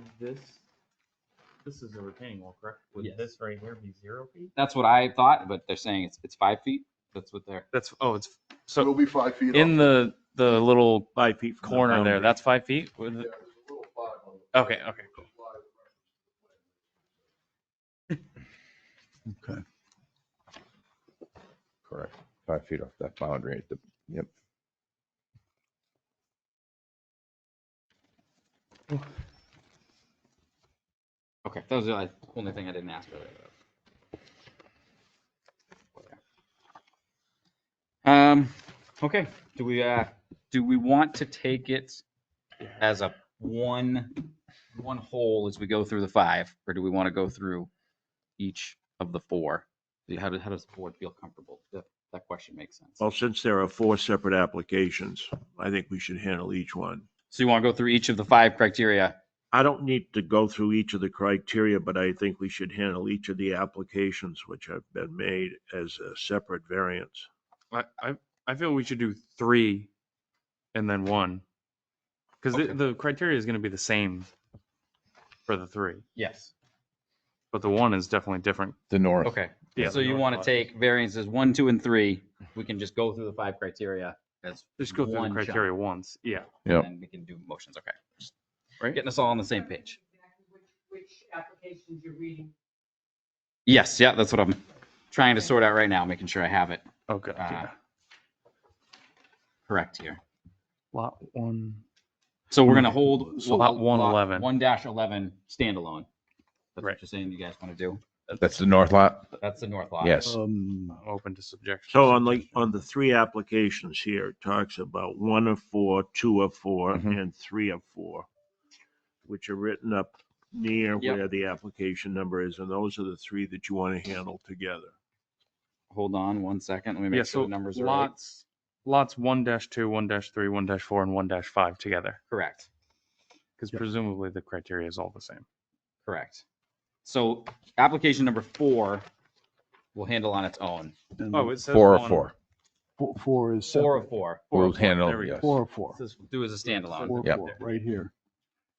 G: this is a retaining wall, correct? Would
B: Yes.
G: this right here be 0 feet?
B: That's what I thought, but they're saying it's 5 feet. That's what they're.
G: It's
C: It'll
G: so
C: be 5 feet
G: in
C: off.
G: the little
E: 5 feet from the
G: corner there.
E: boundary.
G: That's 5 feet.
C: Yeah, there's a little 5 on the-
G: Okay, cool.
D: Okay.
L: Correct. 5 feet off that boundary. Yep.
B: Okay, that was the only thing I didn't ask earlier. Okay. Do we want to take it as a one whole as we go through the 5, or do we want to go through each of the 4? How does the board feel comfortable? That question makes sense.
E: Well, since there are 4 separate applications, I think we should handle each one.
B: So you want to go through each of the 5 criteria?
E: I don't need to go through each of the criteria, but I think we should handle each of the applications which have been made as a separate variance.
G: I feel we should do 3 and then 1 because
B: Okay.
G: the criteria is going to be the same for the 3,
B: Yes.
G: but the 1 is definitely different.
L: The north.
B: Okay.
G: Yeah,
B: So
G: the
B: you
G: north
B: want to
G: lot.
B: take variances 1, 2, and 3. We can just go through the 5 criteria as
G: Just go through the
B: one
G: criteria
B: shot,
G: once. Yeah.
L: Yep.
B: and we can do motions. Okay. Just
G: Right.
B: getting us all on the same page.
J: Which applications you're reading?
B: Yes. Yeah. That's what I'm trying to sort out right now, making sure I have it
G: Okay. Yeah.
B: correct here.
G: Lot 1.
B: So we're gonna hold
G: So lot 111.
B: 1-11 standalone. That's
G: Right.
B: what you're saying you guys want to do.
L: That's the north lot?
B: That's the north lot.
L: Yes.
G: Open to subjection.
E: So on the three applications here, it talks about 1 of 4, 2 of 4,
L: Mhm.
E: and 3 of 4, which are written up near
B: Yep.
E: where the application number is, and those are the three that you want to handle together.
B: Hold on 1 second. Let me make
G: Yeah,
B: sure
G: so
B: the numbers are right.
G: lots 1-2, 1-3, 1-4, and 1-5 together,
B: Correct.
G: because presumably the criteria is all the same.
B: Correct. So application number 4 will handle on its own.
D: And
G: Oh, it says
L: 4 of
G: one.
L: 4.
D: four is
B: 4
D: separate.
B: of 4.
L: We'll handle,
G: There we go.
L: yes.
D: 4 of 4.
B: This is do as a standalone.
D: 4 of
L: Yep.
D: 4, right here.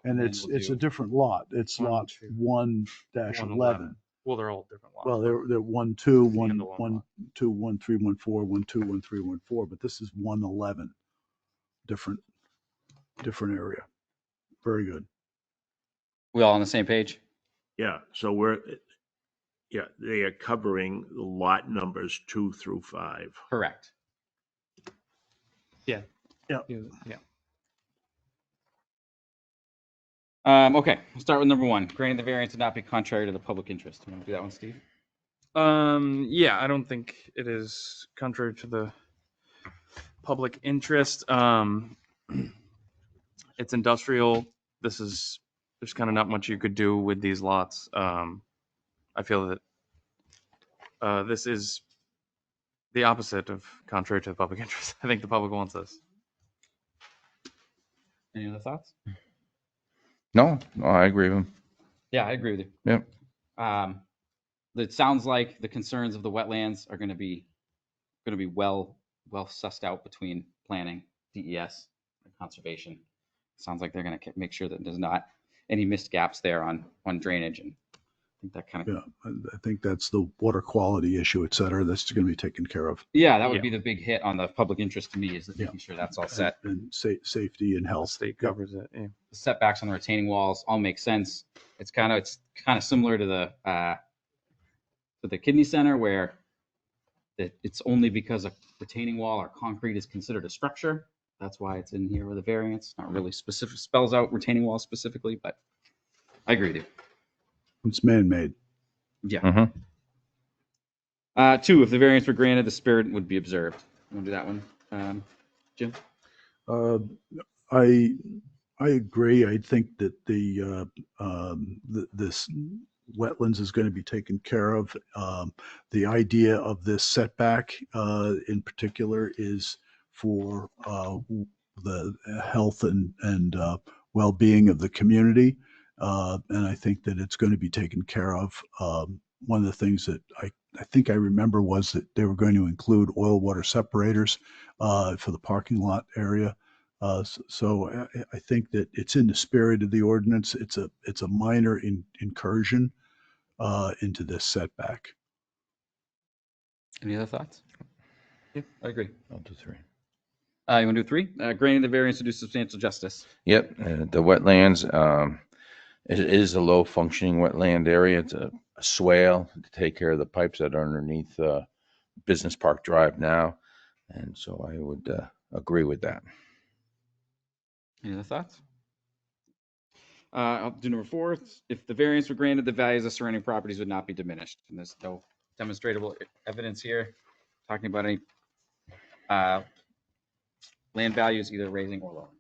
D: And
B: And
D: it's
B: we'll do
D: a different lot. It's
G: one,
D: lot
G: two,
D: 1-11.
G: Well, they're all different lots.
D: Well, they're 1, 2, 1,
G: Standalone
D: 1,
G: lot.
D: 2, 1, 3, 1, 4, 1, 2, 1, 3, 1, 4, but this is 1-11. Different area. Very good.
B: We all on the same page?
E: Yeah, so they are covering the lot numbers 2 through 5.
B: Correct.
G: Yeah.
D: Yeah.
B: Okay, we'll start with number 1. Granting the variance would not be contrary to the public interest. You want to do that one, Steve?
G: Yeah, I don't think it is contrary to the public interest. It's industrial. There's kind of not much you could do with these lots. I feel that this is the opposite of contrary to the public interest. I think the public wants this.
B: Any other thoughts?
L: No, I agree with him.
B: Yeah, I agree with you.
L: Yep.
B: It sounds like the concerns of the wetlands are going to be well sussed out between planning, DES, and conservation. Sounds like they're going to make sure that there's not any missed gaps there on drainage, and I think that kind of
D: I think that's the water quality issue, et cetera, that's going to be taken care of.
B: that would be the big hit on the public interest to me, is making sure that's all set.
D: And safety and
G: The
D: health.
G: state
D: Yep.
G: covers it. Yeah.
B: The setbacks on the retaining walls all make sense. It's kind of similar to the kidney center, where it's only because a retaining wall or concrete is considered a structure. That's why it's in here with a variance. Not really specific, spells out retaining wall specifically, but I agree with you.
D: It's man-made.
B: Yeah.
L: Mhm.
B: 2, if the variance were granted, the spirit would be observed. You want to do that one, Jim?
D: I agree. I think that this wetlands is going to be taken care of. The idea of this setback in particular is for the health and well-being of the community. And I think that it's going to be taken care of. One of the things that I think I remember was that they were going to include oil water separators for the parking lot area. So I think that it's in the spirit of the ordinance. It's a minor incursion into this setback.
B: Any other thoughts? Yeah, I agree.
L: I'll do 3.
B: You want to do 3? Granting the variance to do substantial justice.
L: Yep. The wetlands, it is a low functioning wetland area. It's a swale to take care of the pipes that are underneath Business Park Drive now. And so I would agree with that.
B: Any other thoughts? I'll do number 4. If the variance were granted, the values of surrounding properties would not be diminished. And there's no demonstrable evidence here talking about any land values either raising or lowering.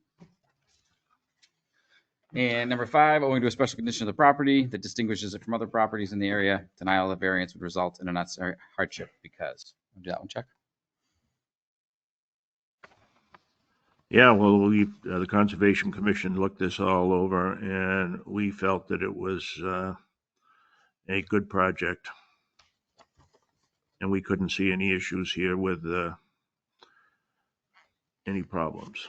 B: And number 5, owing to a special condition of the property that distinguishes it from other properties in the area, denial of variance would result in a unnecessary hardship because. I'll do that one, Chuck.
E: Yeah, well, the Conservation Commission looked this all over, and we felt that it was a good project. And we couldn't see any issues here with any problems.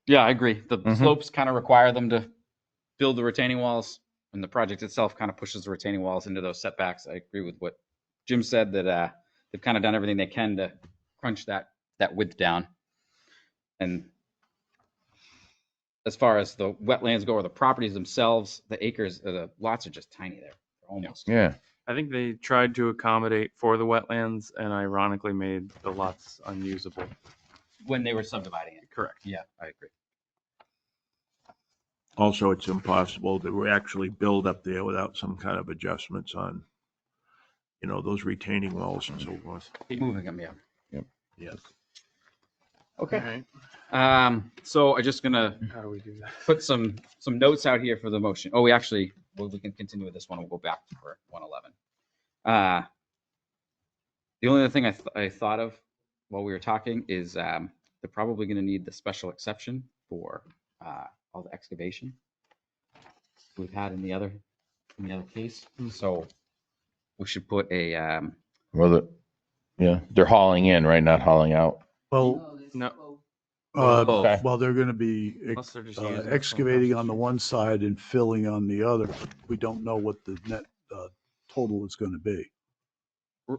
B: Yeah, I agree. The
L: Mhm.
B: slopes kind of require them to build the retaining walls, and the project itself kind of pushes the retaining walls into those setbacks. I agree with what Jim said, that they've kind of done everything they can to crunch that width down. And as far as the wetlands go, or the properties themselves, the acres, the lots are just tiny there. They're almost.
L: Yeah.
G: I think they tried to accommodate for the wetlands and ironically made the lots unusable.
B: When they were subdividing it.
G: Correct.
B: Yeah, I agree.
E: Also, it's impossible to actually build up there without some kind of adjustments on, those retaining walls and so forth.
B: Keep moving them, yeah.
E: Yeah.
B: Okay. So I'm just gonna
G: How do we do that?
B: put some notes out here for the motion. Oh, we can continue with this one. We'll go back for 111. The only other thing I thought of while we were talking is they're probably going to need the special exception for all the excavation we've had in the other case. So we should put a
L: Well, they're hauling in, right? Not hauling out.
D: Well,
G: No.
B: Okay.
D: well, they're going to be
G: Unless they're just using it for
D: excavating on the
G: infrastructure.
D: one side and filling on the other. We don't know what the net total is going to be.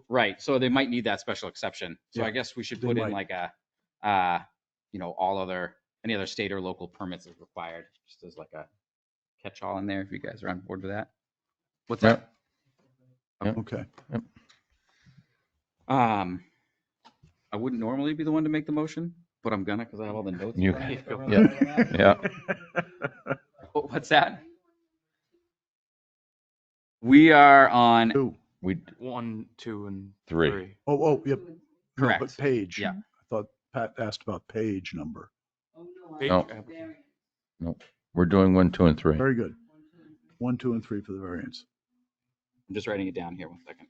B: right. So they might need that special exception. So
D: Yeah,
B: I guess we should
D: they
B: put in
D: might.
B: like a any other state or local permits is required, just as like a catch-all in there. If you guys are on board with that. What's that?
D: Okay.
B: I wouldn't normally be the one to make the motion, but I'm gonna because I have all the notes.
L: You-
B: in front of me.
L: Yeah.
B: What's that? We are on.
D: Two.
L: We
G: 1, 2, and
L: Three.
G: 3.
D: Oh, yep. No,
B: Correct.
D: but page.
B: Yeah.
D: I thought Pat asked about page number.
G: Page
L: No.
G: application.
L: we're doing 1, 2, and 3.
D: Very good. 1, 2, and 3 for the variance.
B: I'm just writing it down here. 1 second.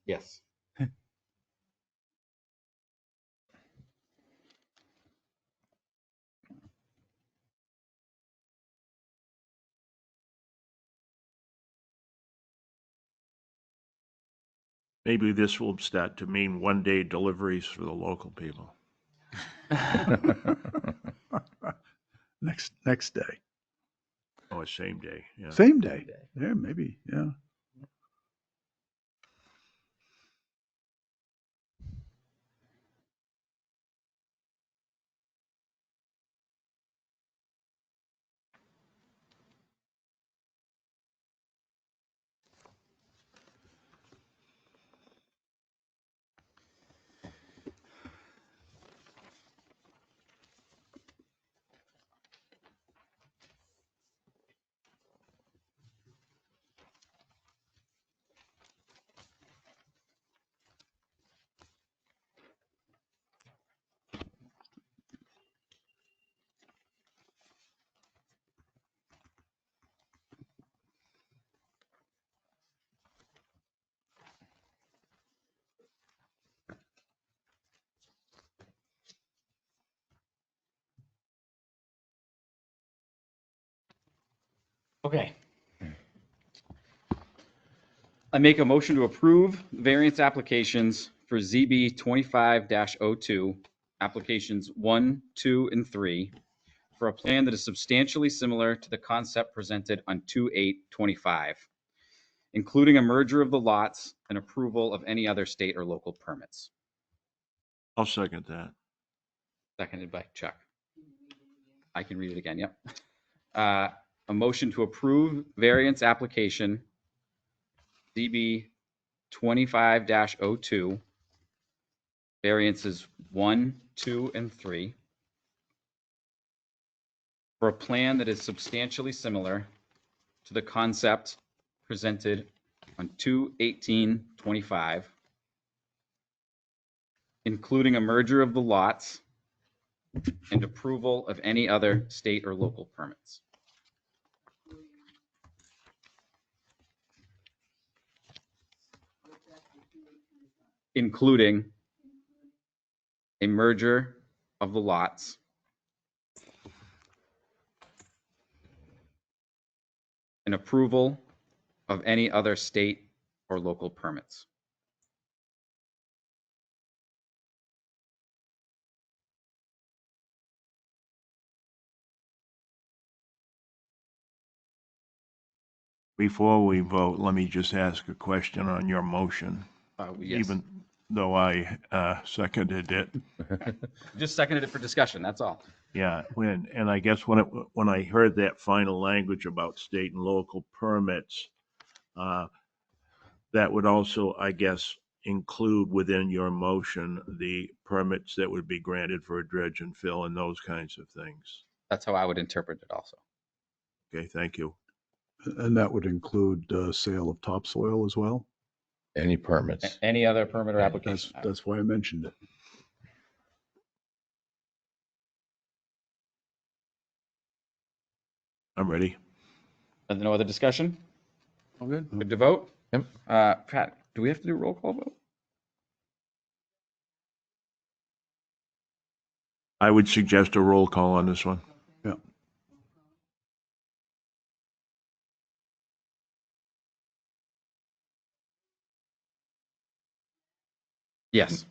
B: Yes.
E: Maybe this will start to mean one-day deliveries for the local people.
D: Next day.
E: Oh, same day. Yeah.
D: Same day. Yeah, maybe. Yeah.
B: Okay. I make a motion to approve variance applications for ZB 25-02, applications 1, 2, and 3, for a plan that is substantially similar to the concept presented on 2/8/25, including a merger of the lots and approval of any other state or local permits.
E: I'll second that.
B: Seconded by Chuck. I can read it again. Yep. A motion to approve variance application ZB 25-02, variances 1, 2, and 3, for a plan that is substantially similar to the concept presented on 2/18/25, including a merger of the lots and approval of any other state or local permits. Including a merger of the lots and approval of any other state or local permits.
E: Before we vote, let me just ask a question on your motion,
B: Yes.
E: even though I seconded it.
B: Just seconded it for discussion, that's all.
E: Yeah, and I guess when I heard that final language about state and local permits, that would also, I guess, include within your motion the permits that would be granted for a dredge and fill and those kinds of things.
B: That's how I would interpret it also.
E: Okay, thank you.
D: And that would include sale of topsoil as well?
L: Any permits?
B: Any other permit or
L: Yeah,
B: application?
D: That's why I mentioned it.
E: I'm ready.
B: No other discussion?
L: All good.
B: Good to vote?
L: Yep.
B: Pat, do we have to do a roll call vote?
E: I would suggest a roll call on this one.
D: Yeah.
B: Yes.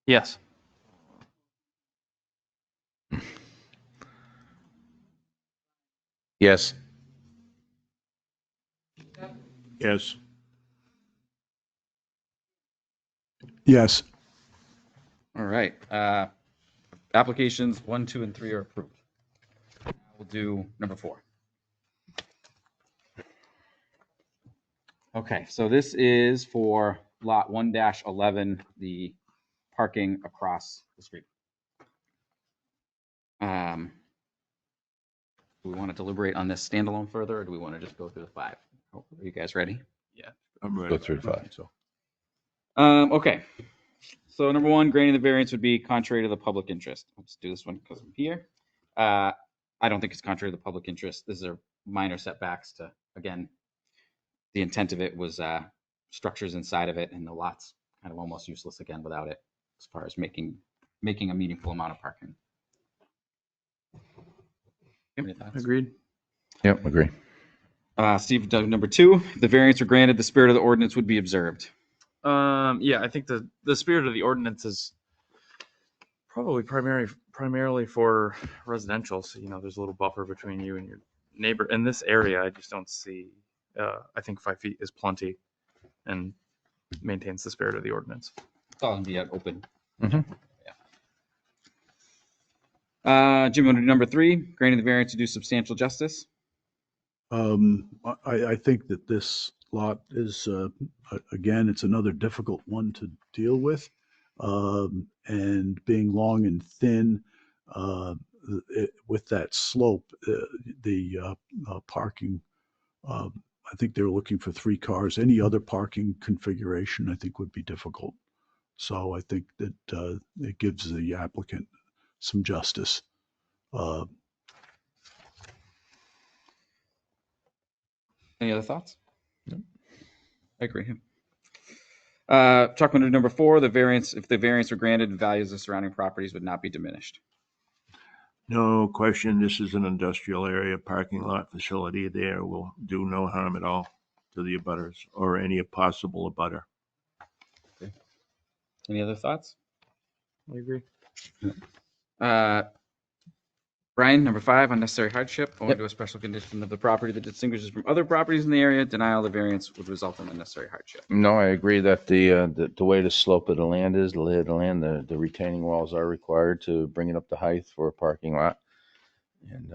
G: Yes.
L: Yes.
E: Yes.
D: Yes.
B: All right. Applications 1, 2, and 3 are approved. We'll do number 4. Okay, so this is for lot 1-11, the parking across the street. Do we want to deliberate on this standalone further, or do we want to just go through the 5? Are you guys ready?
G: Yeah.
E: I'm
L: Go
E: ready.
L: through the 5.
D: So
B: Okay. So number 1, granting the variance would be contrary to the public interest. Let's do this one because I'm here. I don't think it's contrary to the public interest. These are minor setbacks to, again, the intent of it was structures inside of it, and the lot's kind of almost useless again without it, as far as making a meaningful amount of parking. Any thoughts?
G: Agreed.
L: Yep, agree.
B: Steve, number 2, the variance were granted, the spirit of the ordinance would be observed.
G: Yeah, I think the spirit of the ordinance is probably primarily for residential. So, there's a little buffer between you and your neighbor. In this area, I just don't see, I think 5 feet is plenty and maintains the spirit of the ordinance.
B: It's all gonna be open.
L: Mhm.
B: Jim, want to do number 3, granting the variance to do substantial justice?
D: I think that this lot is, again, it's another difficult one to deal with. And being long and thin, with that slope, the parking, I think they were looking for 3 cars. Any other parking configuration, I think, would be difficult. So I think that it gives the applicant some justice.
B: Any other thoughts? No. I agree. Chuck, want to do number 4, the variance, if the variance were granted, values of surrounding properties would not be diminished.
E: No question, this is an industrial area, parking lot facility there will do no harm at all to the abutters or any possible abutter.
B: Any other thoughts?
G: I agree.
B: Brian, number 5, unnecessary hardship. Owing
L: Yep.
B: to a special condition of the property that distinguishes from other properties in the area, denial of the variance would result in unnecessary hardship.
L: No, I agree that the way the slope of the land is, the lay of the land, the retaining walls are required to bring it up to height for a parking lot. And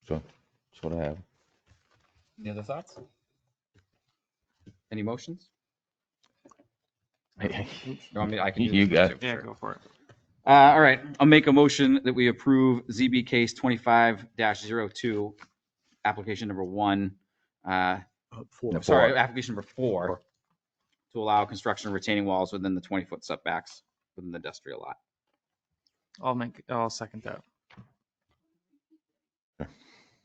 L: so that's what I have.
B: Any other thoughts? Any motions? You want me? I can do
L: You
B: this
L: got
B: too.
L: it.
G: Yeah,
B: Sure.
G: go for it.
B: All right. I'll make a motion that we approve ZB case 25-02, application number 1.
D: For
B: Sorry, application number 4, to allow construction of retaining walls within the 20-foot setbacks within the industrial lot.
G: I'll second that.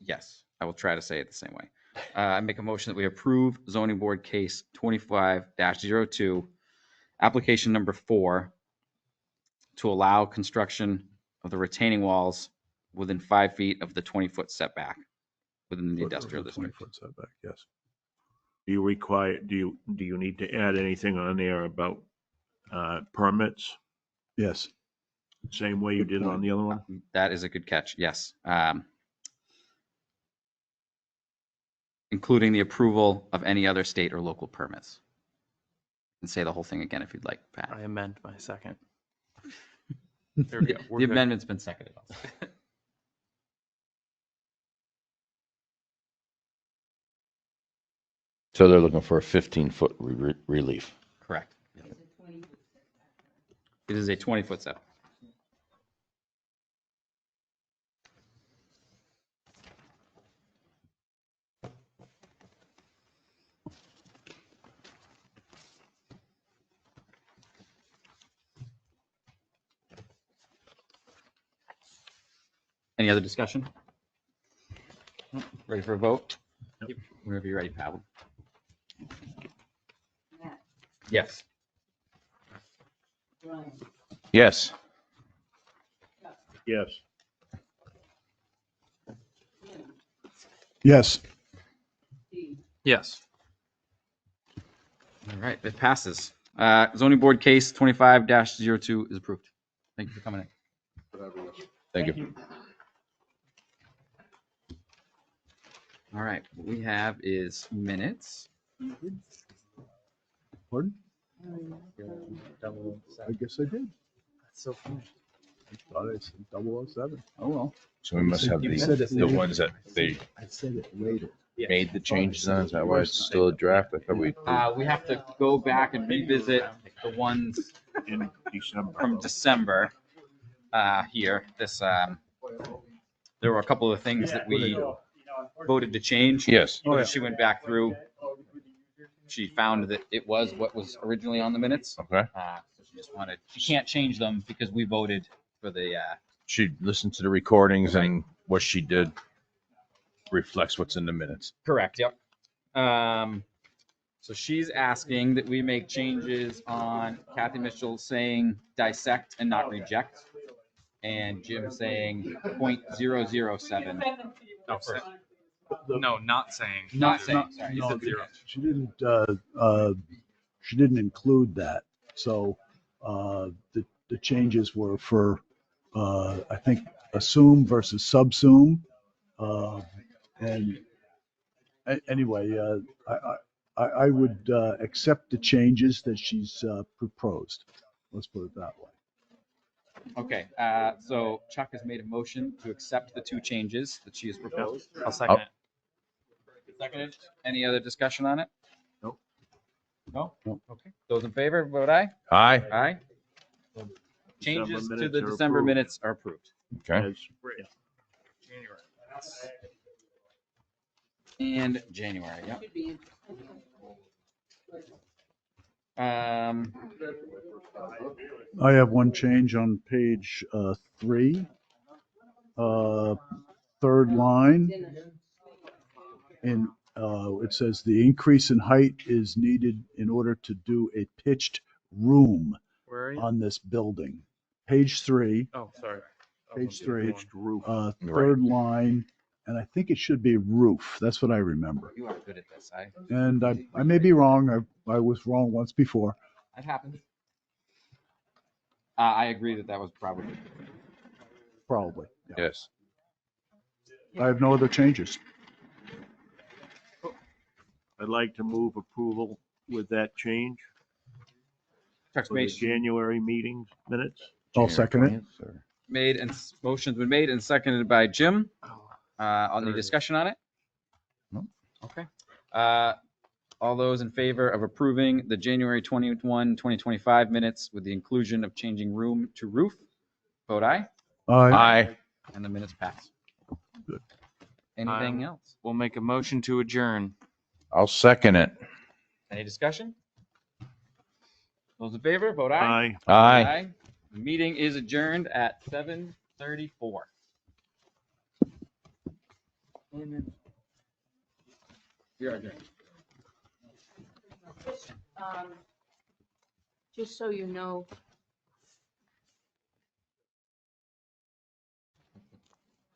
B: Yes, I will try to say it the same way. I make a motion that we approve zoning board case 25-02, application number 4, to allow construction of the retaining walls within 5 feet of the 20-foot setback within the industrial district.
D: 20-foot setback, yes.
E: Do you need to add anything on there about permits?
D: Yes.
E: Same way you
D: Good
E: did on
D: point.
E: the other one?
B: That is a good catch, yes. Including the approval of any other state or local permits. And say the whole thing again if you'd like, Pat.
G: I amend my second. There we go. We're
B: The
G: good.
B: amendment's been seconded.
L: So they're looking for a 15-foot relief.
B: Correct. It is a 20-foot setback. Any other discussion? Ready for a vote? Whenever you're ready, Pavel. Yes.
L: Yes.
E: Yes.
D: Yes.
G: Yes.
B: All right, it passes. Zoning board case 25-02 is approved. Thank you for coming in.
L: Thank you.
B: All right, what we have is minutes.
D: Pardon? I guess I did.
B: That's so funny.
D: I thought I said 007.
B: Oh, well.
L: So we must have
D: You said it
L: the
D: later.
L: ones that they
D: I said it later.
L: made the changes on. Is that why it's still a draft? I thought
B: We have to go back and revisit the ones
E: In December.
B: from December here. There were a couple of things that we voted to change.
L: Yes.
B: When she went back through, she found that it was what was originally on the minutes.
L: Okay.
B: So she can't change them because we voted for the,
L: She listened to the recordings and what she did reflects what's in the minutes.
B: correct, yep. So she's asking that we make changes on Kathy Mitchell saying dissect and not reject, and Jim saying .007.
G: Oh, no, not saying.
B: Not saying, sorry.
D: No,
B: You said zero.
D: she didn't include that. So the changes were for I think assume versus subsume. And anyway, I would accept the changes that she's proposed. Let's put it that way.
B: Okay, so Chuck has made a motion to accept the two changes that she has proposed.
G: I'll second it.
B: Seconded. Any other discussion on it?
E: Nope.
B: No?
D: Nope.
B: Okay. Those in favor, vote aye.
L: Aye.
B: Aye. Changes to the
E: minutes are
B: December
E: approved.
B: minutes are approved.
L: Okay.
E: As-
B: And January, yep.
D: I have one change on page 3, third line. And it says the increase in height is needed in order to do a pitched room
G: Where are you?
D: on this building. Page 3,
G: Oh, sorry.
D: page 3,
E: Roof.
D: third line, and I think it should be roof. That's what I remember.
B: You are good at this.
D: And I may be wrong. I was wrong once before.
B: That happens. I agree that was probably.
D: Probably. Yeah.
L: Yes.
D: I have no other changes.
E: I'd like to move approval with that change
B: Chuck's
E: for the
B: made,
E: January meeting minutes.
D: I'll second it.
B: made and motion's been made and seconded by Jim. On the discussion on it?
L: No.
B: Okay. All those in favor of approving the January 21, 2025 minutes with the inclusion of changing room to roof, vote aye,
L: Aye.
B: and the minutes pass.
D: Good.
B: Anything
G: Aye.
B: else?
G: We'll make a motion to adjourn.
L: I'll second it.
B: Any discussion? Those in favor, vote aye.
E: Aye.
L: Aye.
B: The meeting is adjourned at 7:34. We are adjourned.
J: Just so you know.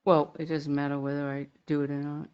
J: Well, it doesn't matter whether I do it or not.